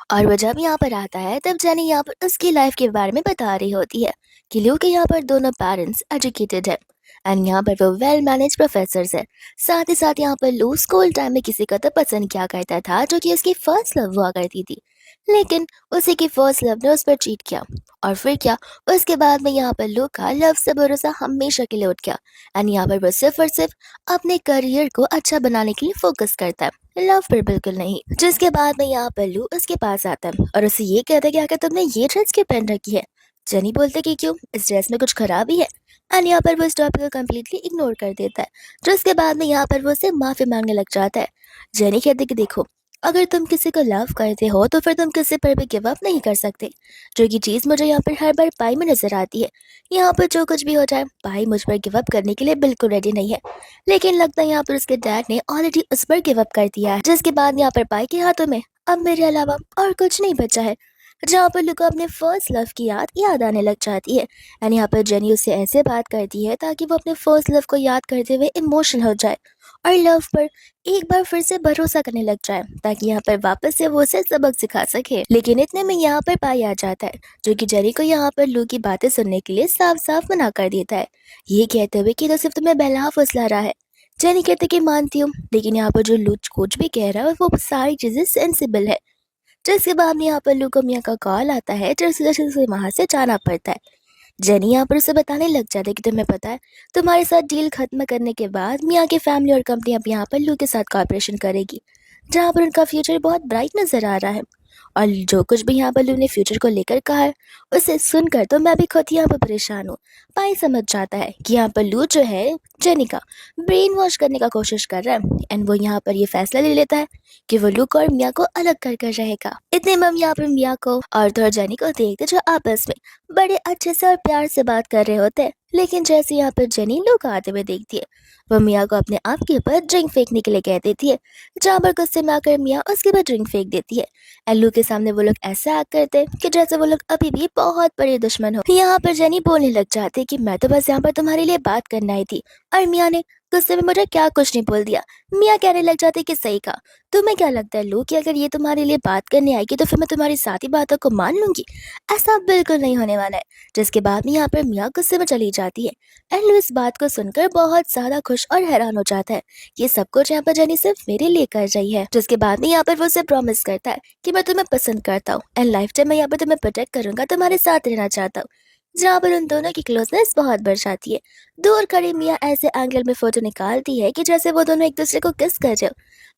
और वो जब यहाँ पर आता है तब जेनी यहाँ पर उसकी लाइफ के बारे में बता रही होती है कि लू के यहाँ पर दोनों पेरेंट्स एजुकेटेड है एंड यहाँ पर वो वेल मैनेज प्रोफेसर है। साथ ही साथ यहाँ पर लू स्कूल टाइम में किसी को तो पसंद किया करता था, जो कि उसकी फर्स्ट लव हुआ करती थी। लेकिन उसी की फर्स्ट लव ने उस पर चीट किया, और फिर क्या, उसके बाद में यहाँ पर लू का लव से भरोसा हमेशा के लिए उठ गया। एंड यहाँ पर वो सिर्फ और सिर्फ अपने करियर को अच्छा बनाने के लिए फोकस करता है, लव पर बिल्कुल नहीं। जिसके बाद में यहाँ पर लू उसके पास आता है और उसे ये कहता है कि आखिर तुमने ये ड्रेस क्यों पहन रखी है। जेनी बोलते कि क्यों, इस ड्रेस में कुछ खराबी है। एंड यहाँ पर वो इस टॉपिक को कम्प्लीटली इग्नोर कर देता है, जिसके बाद में यहाँ पर वो उसे माफी मांगने लग जाता है। जेनी कहती कि देखो, अगर तुम किसी को लव करते हो तो फिर तुम किसी पर भी गिव अप नहीं कर सकते, जो कि चीज मुझे यहाँ पर हर बार पाई में नजर आती है। यहाँ पर जो कुछ भी हो जाए, पाई मुझ पर गिव अप करने के लिए बिल्कुल रेडी नहीं है। लेकिन लगता है यहाँ पर उसके डैड ने ऑलरेडी उस पर गिव अप कर दिया है, जिसके बाद यहाँ पर पाई के हाथों में अब मेरे अलावा और कुछ नहीं बचा है। जहाँ पर लू को अपने फर्स्ट लव की याद आने लग जाती है। एंड यहाँ पर जेनी उससे ऐसे बात करती है ताकि वो अपने फर्स्ट लव को याद करते हुए इमोशनल हो जाए और लव पर एक बार फिर से भरोसा करने लग जाए, ताकि यहाँ पर वापस से वो उसे सबक सिखा सके। लेकिन इतने में यहाँ पर पाई आ जाता है, जो कि जेनी को यहाँ पर लू की बातें सुनने के लिए साफ साफ मना कर देता है, ये कहते हुए कि तो सिर्फ तुम्हें बहला फुसला रहा है। जेनी कहते कि मानती हूँ, लेकिन यहाँ पर जो लू कुछ भी कह रहा है वो सारी चीजें सेंसिबल है। जिसके बाद में यहाँ पर लू को मिया का कॉल आता है, जिसकी वजह से वहां से जाना पड़ता है। जेनी यहाँ पर उसे बताने लग जाता है कि तुम्हें पता है, तुम्हारे साथ डील खत्म करने के बाद मिया की फैमिली और कंपनी अब यहाँ पर लू के साथ कॉर्पोरेशन करेगी, जहाँ पर उनका फ्यूचर बहुत ब्राइट नजर आ रहा है। और जो कुछ भी यहाँ पर लू ने फ्यूचर को लेकर कहा है, उसे सुनकर तो मैं भी खुद यहाँ पर परेशान हूँ। पाई समझ जाता है कि यहाँ पर लू जो है जेनी का ब्रेन वॉश करने का कोशिश कर रहा है, एंड वो यहाँ पर ये फैसला ले लेता है कि वो लू और मिया को अलग कर रहेगा। इतने में हम यहाँ पर मिया को और जेनी को देखते जो आपस में बड़े अच्छे से और प्यार से बात कर रहे होते हैं। लेकिन जैसे यहाँ पर जेनी लू को आते हुए देखती है, वो मिया को अपने आप के ऊपर ड्रिंक फेंकने के लिए कह देती है, जहाँ पर गुस्से में आकर मिया उसके ऊपर ड्रिंक फेंक देती है। एल्लू के सामने वो लोग ऐसा एक्ट करते हैं कि जैसे वो लोग अभी भी बहुत बड़े दुश्मन हो। यहाँ पर जेनी बोलने लग जाती है कि मैं तो बस यहाँ पर तुम्हारे लिए बात करना आई थी, और मिया ने गुस्से में मुझे क्या कुछ नहीं बोल दिया। मिया कहने लग जाते कि सही कहा। तुम्हें क्या लगता है लू कि अगर ये तुम्हारे लिए बात करने आएगी तो फिर मैं तुम्हारी सारी बातों को मान लूंगी? ऐसा बिल्कुल नहीं होने वाला है। जिसके बाद में यहाँ पर मिया गुस्से में चली जाती है। एंड लू इस बात को सुनकर बहुत ज्यादा खुश और हैरान हो जाता है। ये सब कुछ यहाँ पर जेनी सिर्फ मेरे लिए कर रही है। जिसके बाद में यहाँ पर वो उसे प्रॉमिस करता है कि मैं तुम्हें पसंद करता हूँ एंड लाइफ टाइम मैं यहाँ पर तुम्हें प्रोटेक्ट करूंगा, तुम्हारे साथ रहना चाहता हूँ। जहाँ पर उन दोनों की क्लोजनेस बहुत बढ़ जाती है। दूर खड़ी मिया ऐसे एंगल में फोटो निकालती है कि जैसे वो दोनों एक दूसरे को किस कर रहे हो।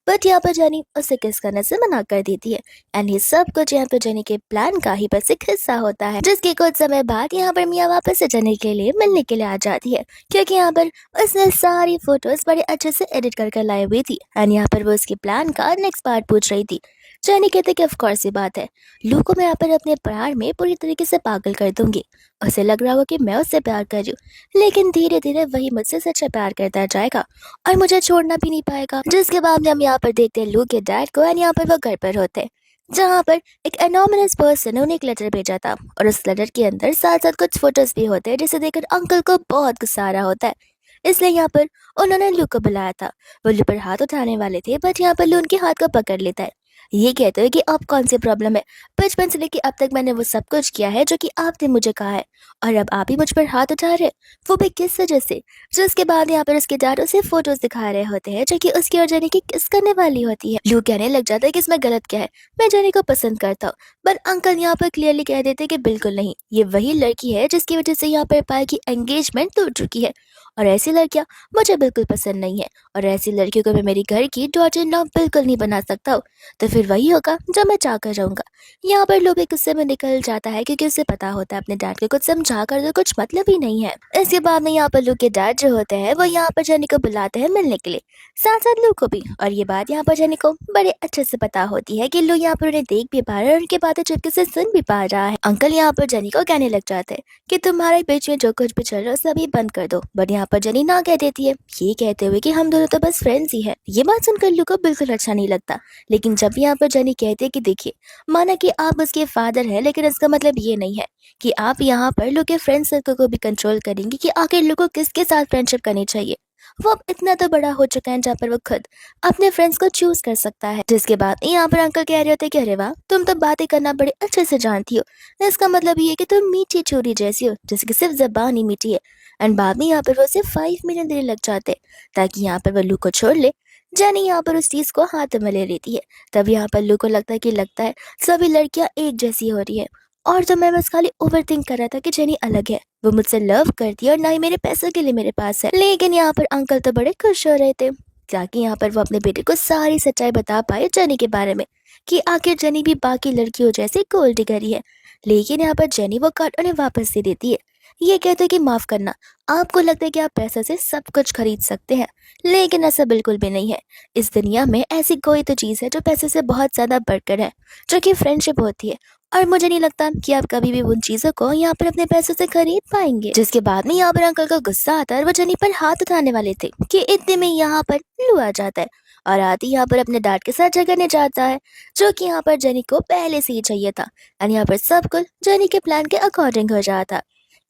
बट यहाँ पर जेनी उसे किस करने से मना कर देती है। एंड ये सब कुछ यहाँ पर जेनी के प्लान का ही बस एक हिस्सा होता है। जिसके कुछ समय बाद यहाँ पर मिया वापस से जेनी के लिए मिलने के लिए आ जाती है, क्योंकि यहाँ पर उसने सारी फोटोज बड़े अच्छे से एडिट कर लाई हुई थी। एंड यहाँ पर वो उसके प्लान का नेक्स्ट पार्ट पूछ रही थी। जेनी कहते कि ऑफ कोर्स ये बात है, लू को मैं यहाँ पर अपने प्यार में पूरी तरीके से पागल कर दूंगी। उसे लग रहा होगा कि मैं उससे प्यार कर रही हूँ, लेकिन धीरे धीरे वही मुझसे सच्चा प्यार करता जाएगा और मुझे छोड़ना भी नहीं पाएगा। जिसके बाद में हम यहाँ पर देखते हैं लू के डैड को एंड यहाँ पर वो घर पर होते हैं, जहाँ पर एक एनोनिमस पर्सन ने उन्हें एक लेटर भेजा था और उस लेटर के अंदर साथ साथ कुछ फोटोज भी होते हैं, जिसे देखकर अंकल को बहुत गुस्सा आ रहा होता है। इसलिए यहाँ पर उन्होंने लू को बुलाया था। वो लू पर हाथ उठाने वाले थे, बट यहाँ पर लू उनके हाथ को पकड़ लेता है। ये कहते हैं कि अब कौन सी प्रॉब्लम है, बचपन से लेके अब तक मैंने वो सब कुछ किया है जो कि आपने मुझे कहा है, और अब आप ही मुझ पर हाथ उठा रहे हैं, वो भी किस वजह से? जिसके बाद यहाँ पर उसके डैड उसे फोटोज दिखा रहे होते हैं जो कि उसकी और जेनी की किस करने वाली होती है। लू कहने लग जाता है कि इसमें गलत क्या है, मैं जेनी को पसंद करता हूँ। पर अंकल यहाँ पर क्लियरली कह देते हैं कि बिल्कुल नहीं, ये वही लड़की है जिसकी वजह से यहाँ पर पायल की एंगेजमेंट टूट चुकी है, और ऐसी लड़कियां मुझे बिल्कुल पसंद नहीं है, और ऐसी लड़कियों को मैं मेरी घर की डॉटर इन लॉ बिल्कुल नहीं बना सकता हूँ। तो फिर वही होगा जो मैं चाह कर रहूंगा। यहाँ पर लोग एक गुस्से में निकल जाता है, क्योंकि उसे पता होता है अपने डैड को कुछ समझा कर तो कुछ मतलब ही नहीं है। इसके बाद में यहाँ पर लोग के डैड जो होते हैं वो यहाँ पर जेनी को बुलाते हैं मिलने के लिए, साथ साथ लू को भी। और ये बात यहाँ पर जेनी को बड़े अच्छे से पता होती है कि लू यहाँ पर उन्हें देख भी पा रहा है और उनकी बातें चुपके से सुन भी पा रहा है। अंकल यहाँ पर जेनी को कहने लग जाते हैं कि तुम्हारे बीच में जो कुछ भी चल रहा है सभी बंद कर दो। बट यहाँ पर जेनी ना कह देती है, ये कहते हुए कि हम दोनों तो बस फ्रेंड्स ही हैं। ये बात सुनकर लू को बिल्कुल अच्छा नहीं लगता। लेकिन जब यहाँ पर जेनी कहते हैं कि देखिए, माना कि आप उसके फादर हैं, लेकिन इसका मतलब ये नहीं है कि आप यहाँ पर लू के फ्रेंड सर्कल को भी कंट्रोल करेंगे कि आखिर लू को किसके साथ फ्रेंडशिप करनी चाहिए। वो अब इतना तो बड़ा हो चुका है जहाँ पर वो खुद अपने फ्रेंड्स को चूज कर सकता है। जिसके बाद यहाँ पर अंकल कह रहे होते कि अरे वाह, तुम तो बातें करना बड़े अच्छे से जानती हो। इसका मतलब ये है कि तुम मीठी छुरी जैसी हो, जिसकी सिर्फ जबान ही मीठी है। एंड बाद में यहाँ पर वो सिर्फ 5 मिनट देने लग जाते हैं ताकि यहाँ पर वो लू को छोड़ ले। जेनी यहाँ पर उस चीज को हाथ में ले लेती है। तब यहाँ पर लू को लगता है सभी लड़कियां एक जैसी हो रही है, और तो मैं बस खाली ओवर थिंक कर रहा था कि जेनी अलग है, वो मुझसे लव करती है और ना ही मेरे पैसों के लिए मेरे पास है। लेकिन यहाँ पर अंकल तो बड़े खुश हो रहे थे, ताकि यहाँ पर वो अपने बेटे को सारी सच्चाई बता पाए जेनी के बारे में, कि आखिर जेनी भी बाकी लड़कियों जैसे गोल्ड डिगर ही है। लेकिन यहाँ पर जेनी वो कार्ड उन्हें वापस दे देती है। ये कहते हैं कि माफ करना, आपको लगता है कि आप पैसे से सब कुछ खरीद सकते हैं, लेकिन ऐसा बिल्कुल भी नहीं है। इस दुनिया में ऐसी कोई तो चीज है जो पैसे से बहुत ज्यादा बढ़कर है, जो कि फ्रेंडशिप होती है। और मुझे नहीं लगता कि आप कभी भी उन चीजों को यहाँ पर अपने पैसों से खरीद पाएंगे। जिसके बाद में यहाँ पर अंकल का गुस्सा आता है और वो जेनी पर हाथ उठाने वाले थे कि इतने में यहाँ पर लू आ जाता है और आदि यहाँ पर अपने डैड के साथ जगने जाता है, जो कि यहाँ पर जेनी को पहले से ही चाहिए था। और यहाँ पर सब कुछ जेनी के प्लान के अकॉर्डिंग हो जाता।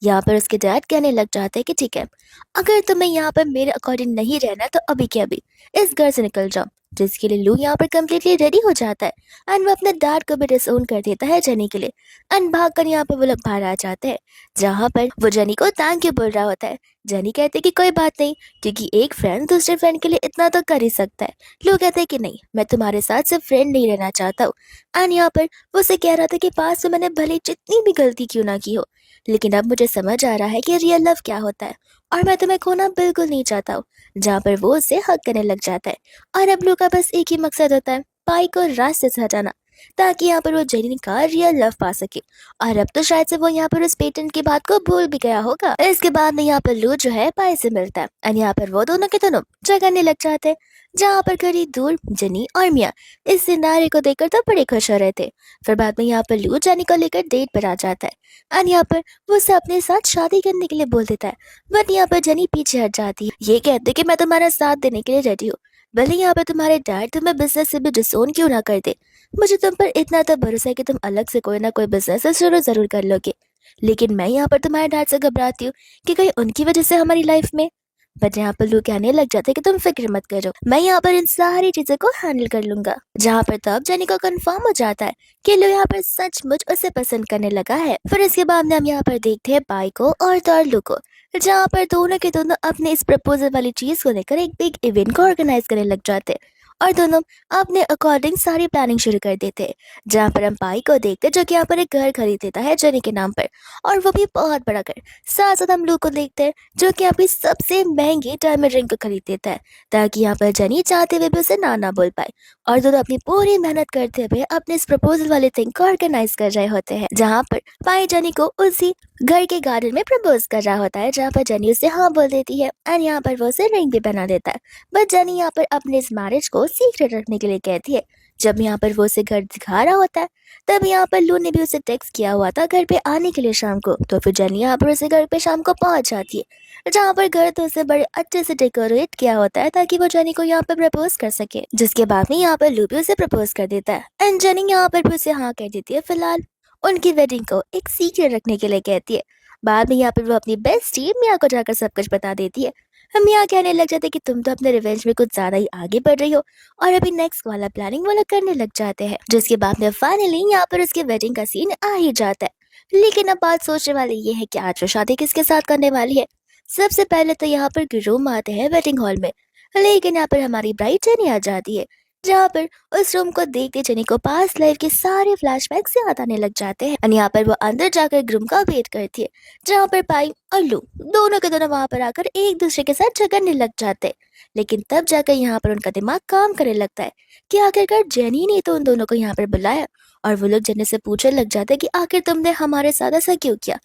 यहाँ पर उसके डैड कहने लग जाते हैं कि ठीक है, अगर तुम्हें यहाँ पर मेरे अकॉर्डिंग नहीं रहना तो अभी के अभी इस घर से निकल जाओ। जिसके लिए लू यहाँ पर कम्प्लीटली रेडी हो जाता है एंड वो अपने डैड को भी डिसओन कर देता है जेनी के लिए। एंड भागकर यहाँ पर वो लोग बाहर आ जाते हैं, जहाँ पर वो जेनी को थैंक यू बोल रहा होता है। जेनी कहते हैं कि कोई बात नहीं, क्योंकि एक फ्रेंड दूसरे फ्रेंड के लिए इतना तो कर ही सकता है। लू कहते हैं कि नहीं, मैं तुम्हारे साथ सिर्फ फ्रेंड नहीं रहना चाहता हूँ। एंड यहाँ पर वो उसे कह रहा था कि पास में मैंने भले जितनी भी गलती क्यों ना की हो, लेकिन अब मुझे समझ आ रहा है कि रियल लव क्या होता है, और मैं तुम्हें खोना बिल्कुल नहीं चाहता हूँ। जहाँ पर वो उसे हक करने लग जाता है, और अब लू का बस एक ही मकसद होता है, पाई को रास्ते से हटाना, ताकि यहाँ पर वो जेनी का रियल लव पा सके। और अब तो शायद से वो यहाँ पर उस पेटेंट की बात को भूल भी गया होगा। इसके बाद में यहाँ पर लू जो है पाई से मिलता है और यहाँ पर वो दोनों के दोनों जगने लग जाते हैं, जहाँ पर कड़ी दूर जेनी और मिया इस सिनारे को देखकर तो बड़े खुश हो रहे थे। फिर बाद में यहाँ पर लू जेनी को लेकर डेट पर आ जाता है और यहाँ पर वो उसे अपने साथ शादी करने के लिए बोल देता है। बट यहाँ पर जेनी पीछे हट जाती है, ये कहते कि मैं तुम्हारा साथ देने के लिए रेडी हूँ, भले यहाँ पर तुम्हारे डैड तुम्हें बिजनेस से भी डिसोन क्यों ना कर दे। मुझे तुम पर इतना तो भरोसा है कि तुम अलग से कोई ना कोई बिजनेस शुरू जरूर कर लोगे। लेकिन मैं यहाँ पर तुम्हारे डैड से घबराती हूँ कि कहीं उनकी वजह से हमारी लाइफ में बट यहाँ पर लू कहने लग जाते कि तुम फिक्र मत करो, मैं यहाँ पर इन सारी चीजों को हैंडल कर लूंगा। जहाँ पर तब जेनी को कंफर्म हो जाता है कि लू यहाँ पर सचमुच उसे पसंद करने लगा है। फिर इसके बाद में हम यहाँ पर देखते हैं बाई को और लू को, जहाँ पर दोनों के दोनों अपने इस प्रपोजल वाली चीज को लेकर एक बिग इवेंट को ऑर्गेनाइज करने लग जाते हैं और दोनों अपने अकॉर्डिंग सारी प्लानिंग शुरू कर देते हैं। जहाँ पर हम पाई को देखते हैं जो कि यहाँ पर एक घर खरीद देता है जेनी के नाम पर, और वो भी बहुत बड़ा घर। साथ साथ हम लू को देखते हैं जो कि यहाँ पे सबसे महंगी डायमंड रिंग को खरीद देता है ताकि यहाँ पर जेनी चाहते हुए भी उसे ना बोल पाए। और दोनों अपनी पूरी मेहनत करते हुए अपने इस प्रपोजल वाले थिंग को ऑर्गेनाइज कर रहे होते हैं, जहाँ पर पाई जेनी को उसी घर के गार्डन में प्रपोज कर रहा होता है, जहाँ पर जेनी उसे हाँ बोल देती है एंड यहाँ पर वो उसे रिंग भी बना देता है। बट जेनी यहाँ पर अपने इस मैरिज को सीक्रेट रखने के लिए कहती है। जब यहाँ पर वो उसे घर दिखा रहा होता है तब यहाँ पर लू ने भी उसे टेक्स्ट किया हुआ था घर पे आने के लिए शाम को, तो फिर जेनी यहाँ पर उसे घर पे शाम को पहुंच जाती है, जहाँ पर घर तो उसे बड़े अच्छे से डेकोरेट किया होता है ताकि वो जेनी को यहाँ पर प्रपोज कर सके। जिसके बाद में यहाँ पर लू भी उसे प्रपोज कर देता है एंड जेनी यहाँ पर भी उसे हाँ कह देती है। फिलहाल उनकी वेडिंग को एक सीक्रेट रखने के लिए कहती है। बाद में यहाँ पर वो अपनी बेस्टी मिया को जाकर सब कुछ बता देती है। हम यहाँ कहने लग जाते कि तुम तो अपने रिवेंज में कुछ ज्यादा ही आगे बढ़ रही हो, और अभी नेक्स्ट वाला प्लानिंग वो लोग करने लग जाते हैं। जिसके बाद में फाइनली यहाँ पर उसके वेडिंग का सीन आ ही जाता है। लेकिन अब बात सोचने वाली ये है कि आज वो शादी किसके साथ करने वाली है। सबसे पहले तो यहाँ पर ग्रूम आते हैं वेडिंग हॉल में, लेकिन यहाँ पर हमारी ब्राइड जेनी आ जाती है, जहाँ पर उस रूम को देखते जेनी को पास्ट लाइफ के सारे फ्लैशबैक्स याद आने लग जाते हैं। और यहाँ पर वो अंदर जाकर ग्रूम का वेट करती है, जहाँ पर पाई और लू दोनों के दोनों वहां पर आकर एक दूसरे के साथ झगड़ने लग जाते हैं। लेकिन तब जाकर यहाँ पर उनका दिमाग काम करने लगता है कि आखिरकार जेनी ने तो उन दोनों को यहाँ पर बुलाया, और वो लोग जेनी से पूछने लग जाते हैं कि आखिर तुमने हमारे साथ ऐसा क्यों किया।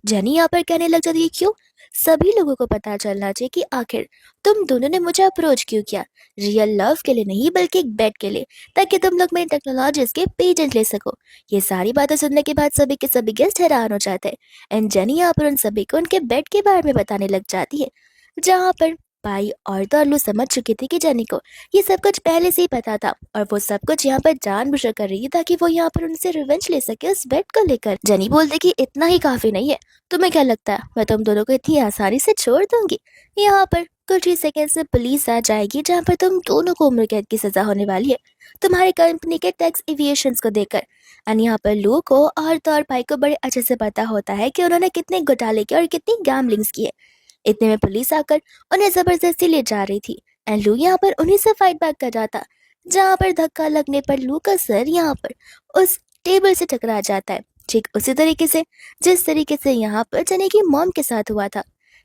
जेनी यहाँ पर कहने लग जाती है क्यों, सभी लोगों को पता चलना चाहिए कि आखिर तुम दोनों ने मुझे अप्रोच क्यों किया, रियल लव के लिए नहीं बल्कि एक बेट के लिए, ताकि तुम लोग मेरी टेक्नोलॉजीज के पेटेंट ले सको। ये सारी बातें सुनने के बाद सभी के सभी गेस्ट हैरान हो जाते हैं एंड जेनी यहाँ पर उन सभी को उनके बेट के बारे में बताने लग जाती है, जहाँ पर पाई और तो समझ चुकी थी कि जेनी को ये सब कुछ पहले से ही पता था, और वो सब कुछ यहाँ पर जानबूझकर कर रही है ताकि वो यहाँ पर उनसे रिवेंज ले सके उस बेट को लेकर। जेनी बोलती कि इतना ही काफी नहीं है, तुम्हें क्या लगता है मैं तुम दोनों को इतनी आसानी से छोड़ दूंगी। यहाँ पर कुछ ही सेकंड्स में पुलिस आ जाएगी, जहाँ पर तुम दोनों को उम्र कैद की सजा होने वाली है तुम्हारी कंपनी के टैक्स एविएशंस को देकर। एंड यहाँ पर लू को और तो और पाई को बड़े अच्छे से पता होता है कि उन्होंने कितने घोटाले किए और कितनी गैम्बलिंग्स की है। इतने में पुलिस आकर उन्हें जबरदस्ती ले जा रही थी एंड लू यहाँ पर उन्हीं से फाइट बैक कर रहा था, जहाँ पर धक्का लगने पर लू का सर यहाँ पर उस टेबल से टकरा जाता है, ठीक उसी तरीके से जिस तरीके से यहाँ पर जेनी की मॉम के साथ हुआ था।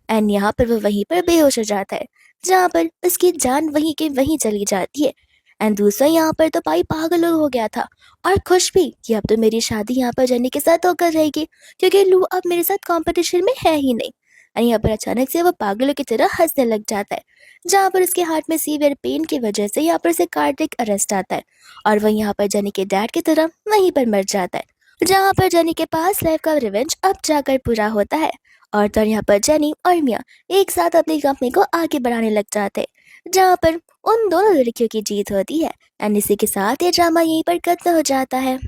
एंड यहाँ पर वो वहीं पर बेहोश हो जाता है, जहाँ पर उसकी जान वहीं के वहीं चली जाती है। एंड दूसरा यहाँ पर तो पाई पागल हो गया था और खुश भी कि अब तो मेरी शादी यहाँ पर जेनी के साथ होकर रहेगी, क्योंकि लू अब मेरे साथ कंपटीशन में है ही नहीं। एंड यहाँ पर अचानक से वो पागलों की तरह हंसने लग जाता है, जहाँ पर उसके हार्ट में सीवियर पेन की वजह से यहाँ पर उसे कार्डियक अरेस्ट आता है, और वह यहाँ पर जेनी के डैड की तरह वहीं पर मर जाता है। जहाँ पर जेनी के पास लाइफ का रिवेंज अब जाकर पूरा होता है, और तो यहाँ पर जेनी और मिया एक साथ अपनी कंपनी को आगे बढ़ाने लग जाते हैं, जहाँ पर उन दोनों लड़कियों की जीत होती है। एंड इसी के साथ ये ड्रामा यहीं पर खत्म हो जाता है।